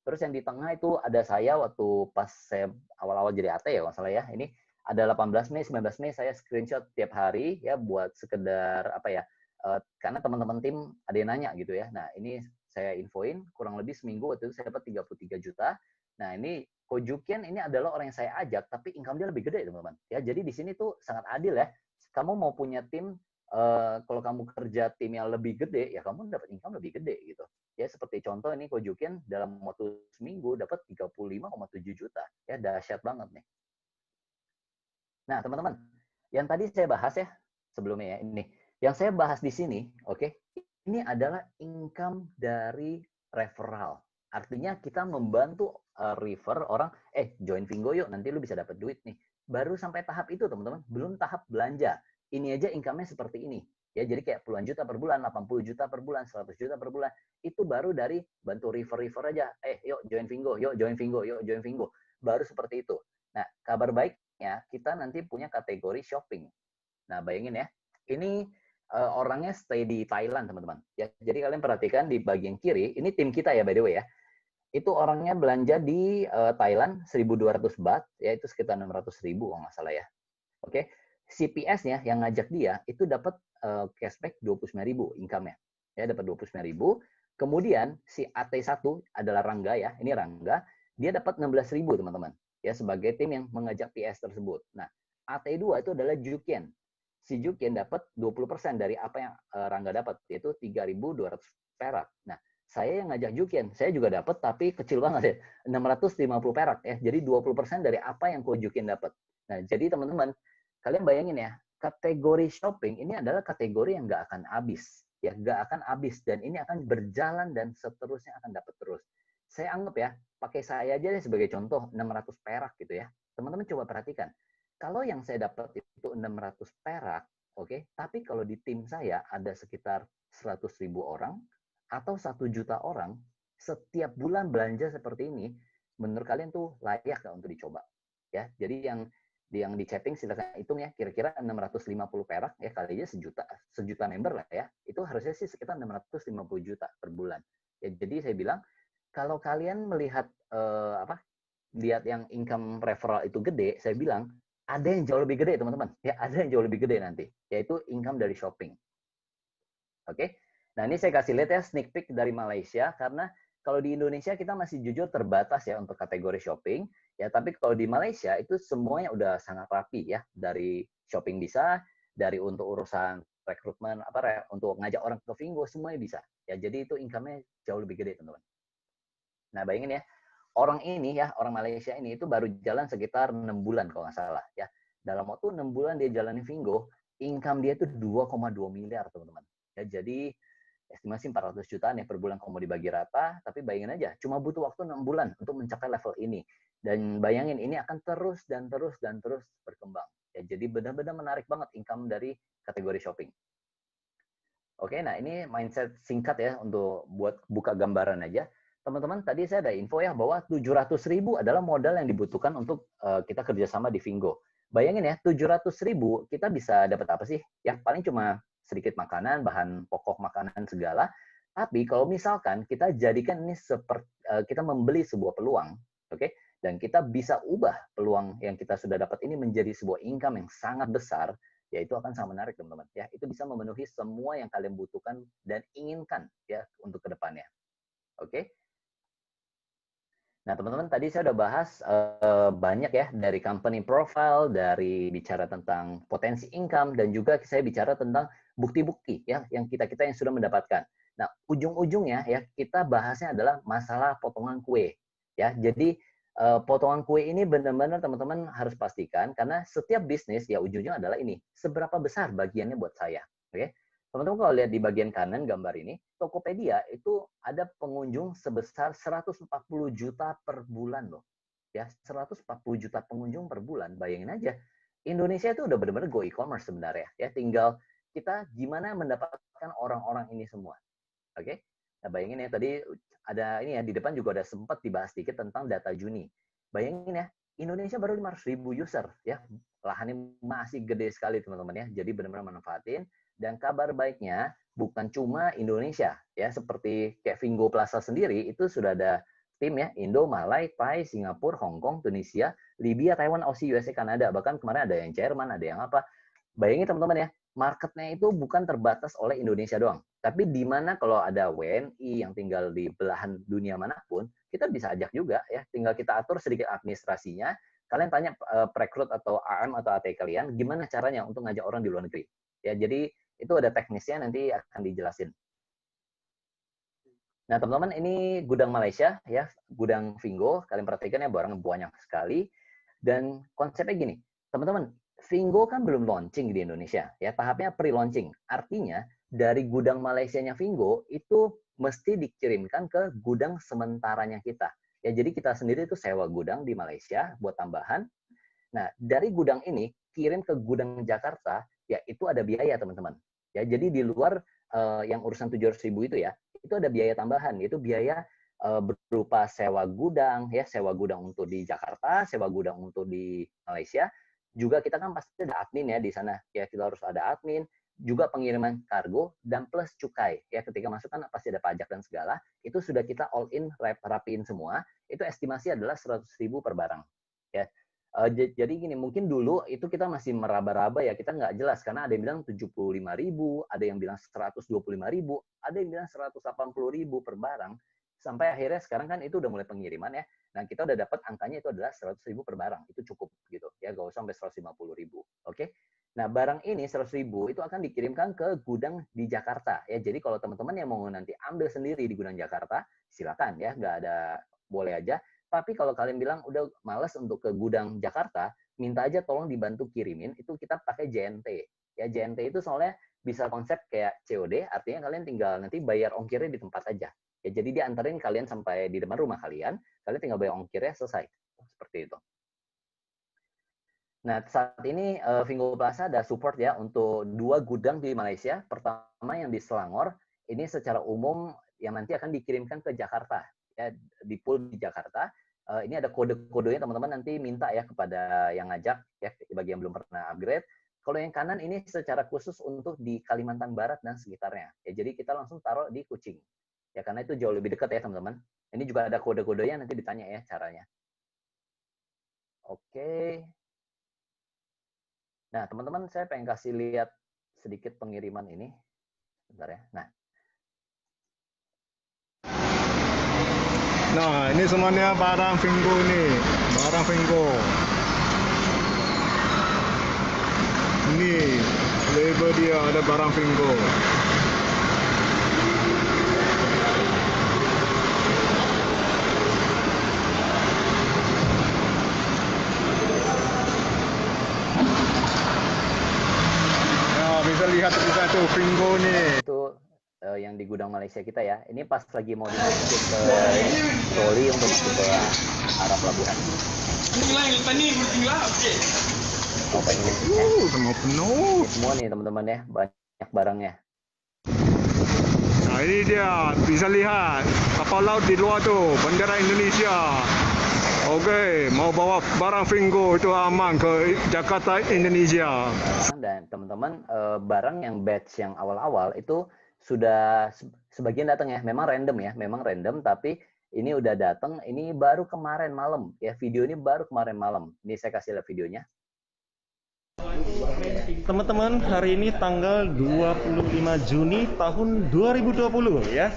S1: Terus yang di tengah itu ada saya waktu pas saya awal-awal jadi AT ya, masalah ya. Ini ada 18 Mei, 19 Mei saya screenshot tiap hari ya buat sekedar apa ya? Karena teman-teman tim ada yang nanya gitu ya. Nah, ini saya infoin kurang lebih seminggu waktu itu saya dapat 33 juta. Nah, ini Kojukian ini adalah orang yang saya ajak tapi income dia lebih gede, teman-teman. Ya, jadi di sini tuh sangat adil ya. Kamu mau punya tim kalau kamu kerja tim yang lebih gede, ya kamu dapat income lebih gede gitu. Ya seperti contoh ini Kojukian dalam waktu seminggu dapat 35,7 juta. Ya dahsyat banget nih. Nah, teman-teman, yang tadi saya bahas ya sebelumnya ya ini. Yang saya bahas di sini, oke, ini adalah income dari referral. Artinya kita membantu refer orang, join Vingo yuk, nanti lu bisa dapat duit nih. Baru sampai tahap itu, teman-teman. Belum tahap belanja. Ini aja income-nya seperti ini. Ya, jadi kayak puluhan juta per bulan, 80 juta per bulan, 100 juta per bulan. Itu baru dari bantu refer-refer aja. Yuk join Vingo, yuk join Vingo, yuk join Vingo. Baru seperti itu. Nah, kabar baiknya kita nanti punya kategori shopping. Nah, bayangin ya. Ini orangnya stay di Thailand, teman-teman. Ya, jadi kalian perhatikan di bagian kiri, ini tim kita ya by the way ya. Itu orangnya belanja di Thailand 1.200 baht, ya itu sekitar 600.000 kalau nggak salah ya. Oke. CPS-nya yang ngajak dia itu dapat cashback 29.000 income-nya. Ya, dapat 29.000. Kemudian si AT1 adalah Rangga ya. Ini Rangga, dia dapat 16.000 teman-teman. Ya, sebagai tim yang mengajak PS tersebut. Nah, AT2 itu adalah Jukian. Si Jukian dapat 20% dari apa yang Rangga dapat, yaitu 3.200 perak. Nah, saya yang ngajak Jukian, saya juga dapat tapi kecil banget ya, 650 perak ya. Jadi 20% dari apa yang Ko Jukian dapat. Nah, jadi teman-teman, kalian bayangin ya, kategori shopping ini adalah kategori yang nggak akan habis. Ya, nggak akan habis. Dan ini akan berjalan dan seterusnya akan dapat terus. Saya anggap ya, pakai saya aja deh sebagai contoh, 600 perak gitu ya. Teman-teman coba perhatikan. Kalau yang saya dapat itu 600 perak, oke, tapi kalau di tim saya ada sekitar 100.000 orang atau 1 juta orang, setiap bulan belanja seperti ini, menurut kalian tuh layak nggak untuk dicoba? Ya, jadi yang di chatting silakan hitung ya, kira-kira 650 perak ya kali aja sejuta member lah ya, itu harusnya sih sekitar 650 juta per bulan ya. Jadi saya bilang kalau kalian melihat lihat yang income referral itu gede, saya bilang ada yang jauh lebih gede teman-teman. Ya, ada yang jauh lebih gede nanti, yaitu income dari shopping. Oke. Nah, ini saya kasih lihat ya sneak peek dari Malaysia karena kalau di Indonesia kita masih jujur terbatas ya untuk kategori shopping ya, tapi kalau di Malaysia itu semuanya udah sangat rapi ya, dari shopping bisa, dari untuk urusan rekrutmen untuk ngajak orang ke Vingo semuanya bisa. Ya, jadi itu income-nya jauh lebih gede, teman-teman. Nah, bayangin ya, orang ini ya, orang Malaysia ini itu baru jalan sekitar 6 bulan kalau nggak salah ya. Dalam waktu 6 bulan dia jalani Vingo, income dia itu 2,2 miliar, teman-teman. Ya, jadi estimasi 400 jutaan ya per bulan kalau mau dibagi rata, tapi bayangin aja, cuma butuh waktu 6 bulan untuk mencapai level ini. Dan bayangin, ini akan terus dan terus dan terus berkembang. Ya, jadi benar-benar menarik banget income dari kategori shopping. Oke, nah ini mindset singkat ya untuk buat buka gambaran aja. Teman-teman, tadi saya ada info ya bahwa 700.000 adalah modal yang dibutuhkan untuk kita kerjasama di Vingo. Bayangin ya, 700.000 kita bisa dapat apa sih? Ya paling cuma sedikit makanan, bahan pokok makanan segala. Tapi kalau misalkan kita jadikan ini seperti kita membeli sebuah peluang, oke? Dan kita bisa ubah peluang yang kita sudah dapat ini menjadi sebuah income yang sangat besar, ya itu akan sangat menarik teman-teman ya, itu bisa memenuhi semua yang kalian butuhkan dan inginkan ya untuk kedepannya. Oke. Nah teman-teman, tadi saya udah bahas banyak ya, dari company profile, dari bicara tentang potensi income, dan juga saya bicara tentang bukti-bukti ya yang kita yang sudah mendapatkan. Nah ujung-ujungnya ya kita bahasnya adalah masalah potongan kue ya. Jadi potongan kue ini benar-benar teman-teman harus pastikan, karena setiap bisnis ya ujungnya adalah ini, seberapa besar bagiannya buat saya. Oke. Teman-teman kalau lihat di bagian kanan gambar ini, Tokopedia itu ada pengunjung sebesar 140 juta per bulan loh. Ya, 140 juta pengunjung per bulan. Bayangin aja. Indonesia itu udah benar-benar go e-commerce sebenarnya. Ya, tinggal kita gimana mendapatkan orang-orang ini semua. Oke? Nah, bayangin ya tadi ada ini ya, di depan juga ada sempat dibahas sedikit tentang data Juni. Bayangin ya, Indonesia baru 500.000 user ya. Lahannya masih gede sekali teman-teman ya. Jadi benar-benar manfaatin. Dan kabar baiknya bukan cuma Indonesia ya, seperti kayak Vingo Plaza sendiri itu sudah ada tim ya, Indo, Malai, Thai, Singapura, Hong Kong, Tunisia, Libya, Taiwan, Aussie, USA, Kanada. Bahkan kemarin ada yang Jerman, ada yang apa. Bayangin teman-teman ya, marketnya itu bukan terbatas oleh Indonesia doang. Tapi di mana kalau ada WNI yang tinggal di belahan dunia manapun, kita bisa ajak juga ya. Tinggal kita atur sedikit administrasinya. Kalian tanya perekrut atau AM atau AT kalian, gimana caranya untuk ngajak orang di luar negeri. Ya, jadi itu ada teknisnya, nanti akan dijelasin. Nah, teman-teman, ini gudang Malaysia ya, gudang Vingo. Kalian perhatikan ya, barang banyak sekali. Dan konsepnya gini, teman-teman, Vingo kan belum launching di Indonesia ya, tahapnya pre-launching. Artinya dari gudang Malaysianya Vingo itu mesti dikirimkan ke gudang sementaranya kita. Ya, jadi kita sendiri itu sewa gudang di Malaysia buat tambahan. Nah, dari gudang ini kirim ke gudang Jakarta, ya itu ada biaya teman-teman. Ya, jadi di luar yang urusan 700.000 itu ya, itu ada biaya tambahan, yaitu biaya berupa sewa gudang, ya sewa gudang untuk di Jakarta, sewa gudang untuk di Malaysia. Juga kita kan pasti ada admin ya di sana, ya kita harus ada admin, juga pengiriman kargo dan plus cukai. Ya ketika masuk kan pasti ada pajak dan segala, itu sudah kita all in rapiin semua. Itu estimasi adalah 100.000 per barang. Ya, jadi gini, mungkin dulu itu kita masih meraba-raba ya, kita nggak jelas karena ada yang bilang 75.000, ada yang bilang 125.000, ada yang bilang 180.000 per barang. Sampai akhirnya sekarang kan itu udah mulai pengiriman ya. Nah, kita udah dapat angkanya itu adalah 100.000 per barang. Itu cukup gitu ya, nggak usah sampai 150.000. Oke. Nah, barang ini 100.000 itu akan dikirimkan ke gudang di Jakarta ya. Jadi kalau teman-teman yang mau nanti ambil sendiri di gudang Jakarta, silakan ya, nggak ada, boleh aja. Tapi kalau kalian bilang udah males untuk ke gudang Jakarta, minta aja tolong dibantu kirimin, itu kita pakai JNT. Ya, JNT itu soalnya bisa konsep kayak COD, artinya kalian tinggal nanti bayar ongkirnya di tempat aja. Ya, jadi diantarin kalian sampai di depan rumah kalian tinggal bayar ongkirnya, selesai. Seperti itu. Nah, saat ini Vingo Plaza ada support ya untuk 2 gudang di Malaysia. Pertama yang di Selangor, ini secara umum yang nanti akan dikirimkan ke Jakarta. Ya, di pool di Jakarta. Ini ada kode-kodenya, teman-teman nanti minta ya kepada yang ngajak, ya bagi yang belum pernah upgrade. Kalau yang kanan ini secara khusus untuk di Kalimantan Barat dan sekitarnya. Ya, jadi kita langsung taruh di Kuching. Ya, karena itu jauh lebih dekat ya, teman-teman. Ini juga ada kode-kodenya, nanti ditanya ya caranya. Oke. Nah, teman-teman, saya pengen kasih lihat sedikit pengiriman ini. Bentar ya.
S2: Nah, ini semuanya barang Fingo nih. Barang Fingo. Ini label dia ada barang Fingo. Nah, bisa lihat tulisan tuh Fingo nih.
S1: Itu yang di gudang Malaysia kita ya. Ini pas lagi mau dimasukin ke troli untuk masuk ke arah pelabuhan. Oh, pengen
S2: Semua penuh.
S1: semua nih teman-teman ya, banyak barangnya.
S2: Nah, ini dia bisa lihat kapal laut di luar tuh, bendera Indonesia. Oke, mau bawa barang Fingo itu aman ke Jakarta, Indonesia.
S1: Dan teman-teman, barang yang batch yang awal-awal itu sudah sebagian datang ya, memang random, tapi ini udah datang, ini baru kemarin malam ya, video ini baru kemarin malam. Ini saya kasih lihat videonya.
S3: Teman-teman, hari ini tanggal 25 Juni tahun 2020 ya.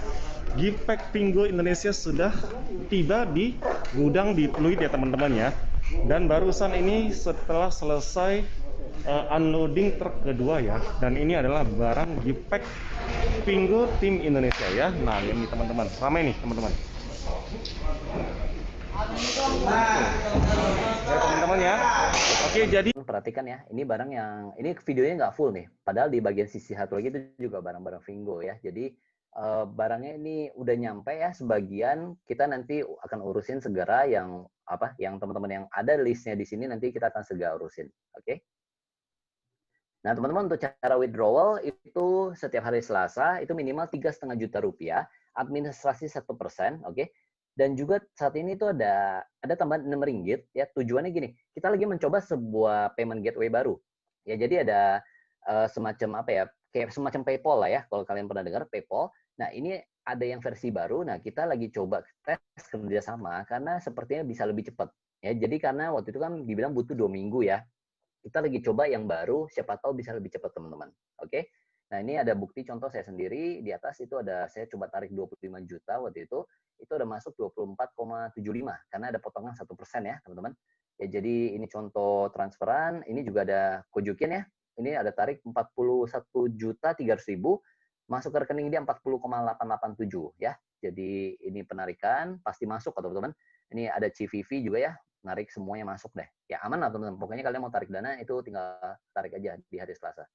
S3: Giftpack Fingo Indonesia sudah tiba di gudang di Pluit ya teman-teman ya. Dan barusan ini setelah selesai unloading truk kedua ya. Dan ini adalah barang Giftpack Fingo tim Indonesia ya. Nah, ini teman-teman, ramai nih teman-teman. Ya teman-teman ya. Oke, jadi
S1: Perhatikan ya, ini barang yang ini videonya nggak full nih. Padahal di bagian sisi satu lagi itu juga barang-barang Fingo ya. Jadi barangnya ini udah nyampe ya sebagian. Kita nanti akan urusin segera yang apa? Yang teman-teman yang ada listnya di sini nanti kita akan segera urusin. Oke? Nah, teman-teman untuk cara withdrawal itu setiap hari Selasa itu minimal 3,5 juta rupiah, administrasi 1%, oke? Dan juga saat ini itu ada tambahan 6 ringgit ya. Tujuannya gini, kita lagi mencoba sebuah payment gateway baru. Ya, jadi ada semacam apa ya? Kayak semacam PayPal lah ya, kalau kalian pernah dengar PayPal. Nah, ini ada yang versi baru. Nah, kita lagi coba tes kerjasama karena sepertinya bisa lebih cepat. Ya, jadi karena waktu itu kan dibilang butuh 2 minggu ya. Kita lagi coba yang baru, siapa tahu bisa lebih cepat teman-teman. Oke? Nah, ini ada bukti contoh saya sendiri. Di atas itu ada, saya coba tarik 25 juta waktu itu udah masuk 24,75 karena ada potongan 1% ya, teman-teman. Ya, jadi ini contoh transferan, ini juga ada kojukin ya. Ini ada tarik 41.300.000 masuk ke rekening dia 40,887 ya. Jadi ini penarikan pasti masuk teman-teman. Ini ada CVV juga ya, narik semuanya masuk deh. Ya aman lah teman-teman. Pokoknya kalian mau tarik dana itu tinggal tarik aja di hari Selasa.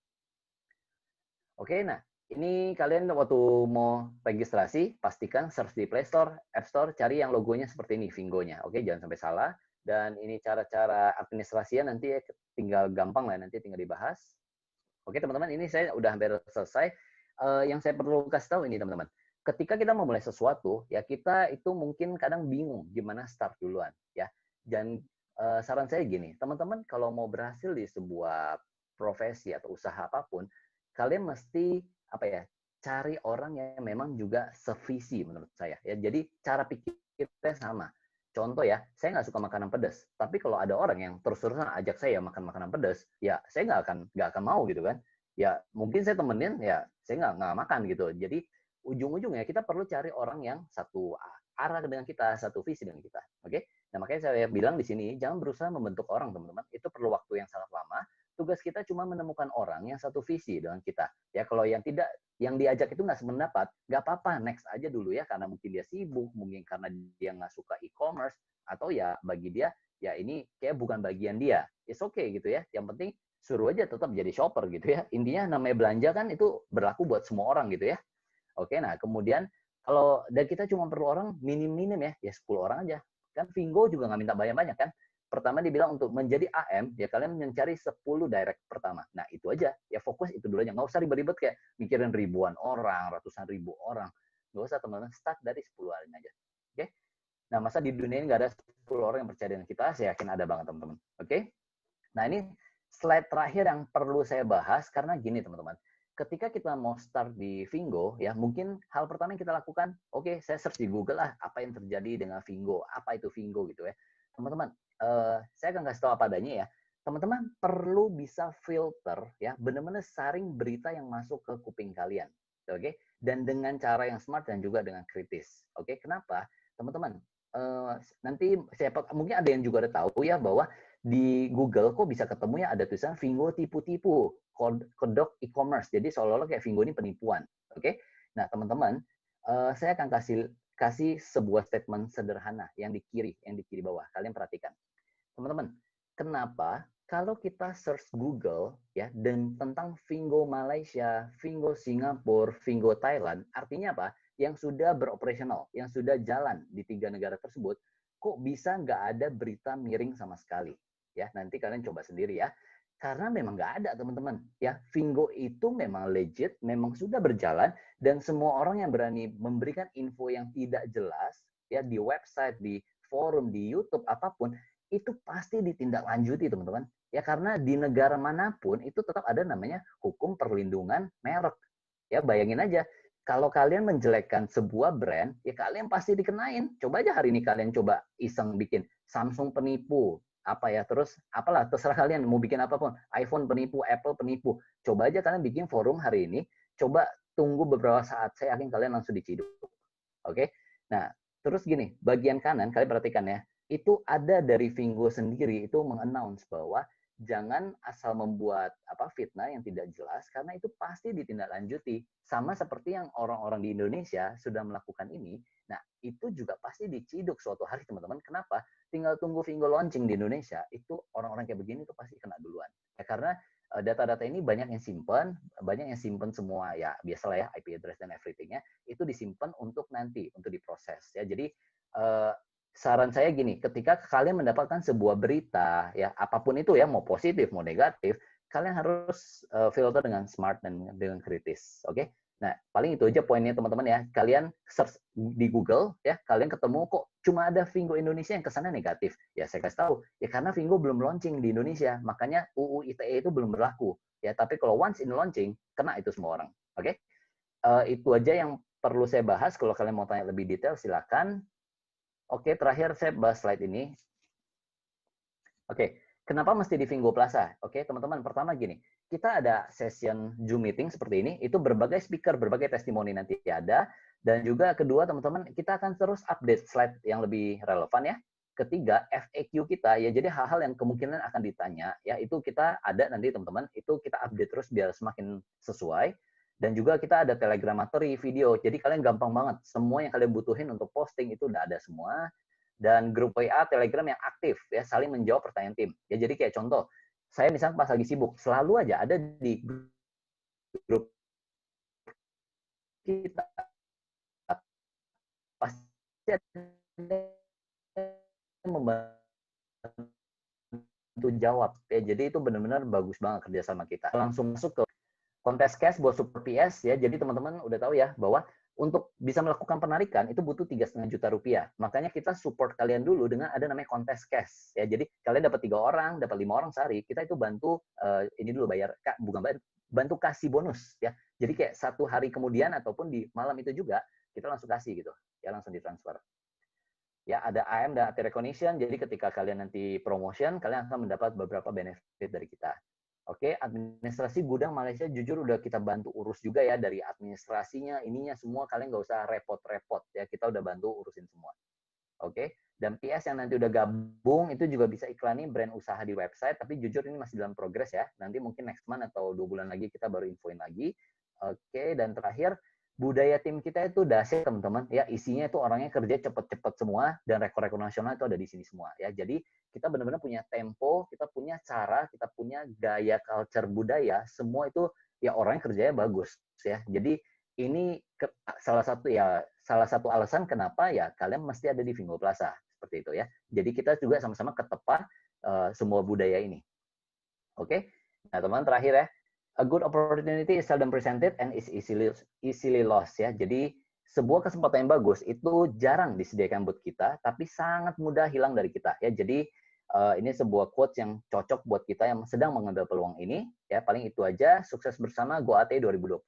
S1: Oke, nah ini kalian waktu mau registrasi pastikan search di Play Store, App Store, cari yang logonya seperti ini, Fingo-nya. Oke, jangan sampai salah. Dan ini cara-cara administrasinya nanti tinggal gampang lah, nanti tinggal dibahas. Oke teman-teman, ini saya udah hampir selesai. Yang saya perlu kasih tahu ini teman-teman. Ketika kita mau mulai sesuatu, ya kita itu mungkin kadang bingung gimana start duluan, ya. Dan saran saya gini, teman-teman kalau mau berhasil di sebuah profesi atau usaha apapun, kalian mesti apa ya? Cari orang yang memang juga sevisi menurut saya. Ya, jadi cara pikirnya sama. Contoh ya, saya nggak suka makanan pedas, tapi kalau ada orang yang terus-terusan ajak saya makan makanan pedas, ya saya nggak akan mau gitu kan. Ya mungkin saya temenin, ya saya nggak makan gitu. Jadi ujung-ujungnya kita perlu cari orang yang satu arah dengan kita, satu visi dengan kita. Oke? Nah makanya saya bilang di sini jangan berusaha membentuk orang teman-teman. Itu perlu waktu yang sangat lama. Tugas kita cuma menemukan orang yang satu visi dengan kita. Ya kalau yang tidak, yang diajak itu nggak sependapat, nggak apa-apa, next aja dulu ya, karena mungkin dia sibuk, mungkin karena dia nggak suka e-commerce, atau ya bagi dia, ya ini kayak bukan bagian dia. It's okay gitu ya. Yang penting suruh aja tetap jadi shopper gitu ya. Intinya namanya belanja kan itu berlaku buat semua orang gitu ya. Oke, nah kemudian kalau dan kita cuma perlu orang minim-minim ya 10 orang aja. Kan Vingo juga nggak minta banyak-banyak kan. Pertama dibilang untuk menjadi AM, ya kalian mencari 10 direct pertama. Nah itu aja, ya fokus itu dulu aja. Nggak usah ribet-ribet kayak mikirin ribuan orang, ratusan ribu orang. Nggak usah teman-teman, start dari 10 orang aja. Oke? Nah masa di dunia ini nggak ada 10 orang yang percaya dengan kita, saya yakin ada banget teman-teman. Oke? Nah ini slide terakhir yang perlu saya bahas, karena gini teman-teman. Ketika kita mau start di Vingo, ya mungkin hal pertama yang kita lakukan, oke, saya search di Google lah, apa yang terjadi dengan Vingo, apa itu Vingo gitu ya. Teman-teman, saya akan kasih tahu apa adanya ya. Teman-teman perlu bisa filter ya, benar-benar saring berita yang masuk ke kuping kalian. Oke? Dan dengan cara yang smart dan juga dengan kritis. Oke? Kenapa? Teman-teman, nanti siapa mungkin ada yang juga udah tahu ya bahwa di Google kok bisa ketemu ya ada tulisan Vingo tipu-tipu, kodok e-commerce. Jadi seolah-olah kayak Vingo ini penipuan. Oke? Nah, teman-teman, saya akan kasih sebuah statement sederhana yang di kiri bawah. Kalian perhatikan. Teman-teman, kenapa kalau kita search Google ya dan tentang Vingo Malaysia, Vingo Singapura, Vingo Thailand, artinya apa? Yang sudah beroperasional, yang sudah jalan di 3 negara tersebut, kok bisa nggak ada berita miring sama sekali? Ya, nanti kalian coba sendiri ya. Karena memang nggak ada, teman-teman. Ya, Vingo itu memang legit, memang sudah berjalan, dan semua orang yang berani memberikan info yang tidak jelas, ya di website, di forum, di YouTube, apapun, itu pasti ditindaklanjuti, teman-teman. Ya, karena di negara manapun itu tetap ada namanya hukum perlindungan merek. Ya, bayangin aja, kalau kalian menjelekkan sebuah brand, ya kalian pasti dikenain. Coba aja hari ini kalian coba iseng bikin Samsung penipu, apa ya, terus apalah, terserah kalian mau bikin apapun, iPhone penipu, Apple penipu. Coba aja kalian bikin forum hari ini, coba tunggu beberapa saat, saya yakin kalian langsung diciduk. Oke? Nah, terus gini, bagian kanan, kalian perhatikan ya, itu ada dari Vingo sendiri itu mengannounce bahwa jangan asal membuat fitnah yang tidak jelas karena itu pasti ditindaklanjuti. Sama seperti yang orang-orang di Indonesia sudah melakukan ini. Nah, itu juga pasti diciduk suatu hari, teman-teman. Kenapa? Tinggal tunggu Vingo launching di Indonesia, itu orang-orang kayak begini tuh pasti kena duluan. Ya, karena data-data ini banyak yang simpen semua ya, biasalah ya, IP address dan everything-nya itu disimpan untuk nanti untuk diproses ya. Jadi saran saya gini, ketika kalian mendapatkan sebuah berita, ya apapun itu ya, mau positif, mau negatif, kalian harus filter dengan smart dan dengan kritis, oke? Nah, paling itu aja poinnya teman-teman ya. Kalian search di Google, ya, kalian ketemu kok cuma ada Vingo Indonesia yang kesana negatif. Ya, saya kasih tahu, ya karena Vingo belum launching di Indonesia, makanya UU ITE itu belum berlaku. Ya, tapi kalau once in launching, kena itu semua orang, oke? Itu aja yang perlu saya bahas. Kalau kalian mau tanya lebih detail, silakan. Oke, terakhir saya bahas slide ini. Oke, kenapa mesti di Vingo Plaza? Oke, teman-teman, pertama gini, kita ada session Zoom meeting seperti ini, itu berbagai speaker, berbagai testimoni nanti ada, dan juga kedua, teman-teman, kita akan terus update slide yang lebih relevan ya. Ketiga, FAQ kita, ya jadi hal-hal yang kemungkinan akan ditanya, ya itu kita ada nanti teman-teman, itu kita update terus biar semakin sesuai. Dan juga kita ada Telegram materi, video. Jadi kalian gampang banget. Semua yang kalian butuhin untuk posting itu udah ada semua. Dan grup WA, Telegram yang aktif, ya saling menjawab pertanyaan tim. Ya jadi kayak contoh, saya misalnya pas lagi sibuk, selalu aja ada di grup kita. Pasti ada yang membantu jawab. Ya jadi itu benar-benar bagus banget kerjasama kita. Langsung masuk ke kontes cash buat Super PS ya. Jadi teman-teman udah tahu ya bahwa untuk bisa melakukan penarikan itu butuh 3,5 juta rupiah. Makanya kita support kalian dulu dengan ada namanya kontes cash ya. Jadi kalian dapat 3 orang, dapat 5 orang sehari, kita itu bantu ini dulu bayar, bukan bayar, bantu kasih bonus ya. Jadi kayak 1 hari kemudian ataupun di malam itu juga kita langsung kasih gitu. Ya langsung ditransfer. Ya ada AM dan AT recognition. Jadi ketika kalian nanti promotion, kalian akan mendapat beberapa benefit dari kita. Oke, administrasi gudang Malaysia jujur udah kita bantu urus juga ya, dari administrasinya, ininya semua kalian nggak usah repot-repot ya, kita udah bantu urusin semua. Oke, dan PS yang nanti udah gabung itu juga bisa iklanin brand usaha di website, tapi jujur ini masih dalam progres ya, nanti mungkin next month atau 2 bulan lagi kita baru infoin lagi. Oke, dan terakhir budaya tim kita itu dahsyat teman-teman ya, isinya itu orangnya kerja cepet-cepet semua dan rekor-rekor nasional itu ada di sini semua ya. Jadi kita benar-benar punya tempo, kita punya cara, kita punya gaya culture budaya, semua itu ya orangnya kerjanya bagus ya. Jadi ini salah satu alasan kenapa ya kalian mesti ada di Vingo Plaza seperti itu ya. Jadi kita juga sama-sama ketepa semua budaya ini. Oke. Nah, teman terakhir ya. A good opportunity is seldom presented and is easily lost ya. Jadi sebuah kesempatan yang bagus itu jarang disediakan buat kita, tapi sangat mudah hilang dari kita ya. Jadi ini sebuah quotes yang cocok buat kita yang sedang mengambil peluang ini ya. Paling itu aja. Sukses bersama GoAT 2020.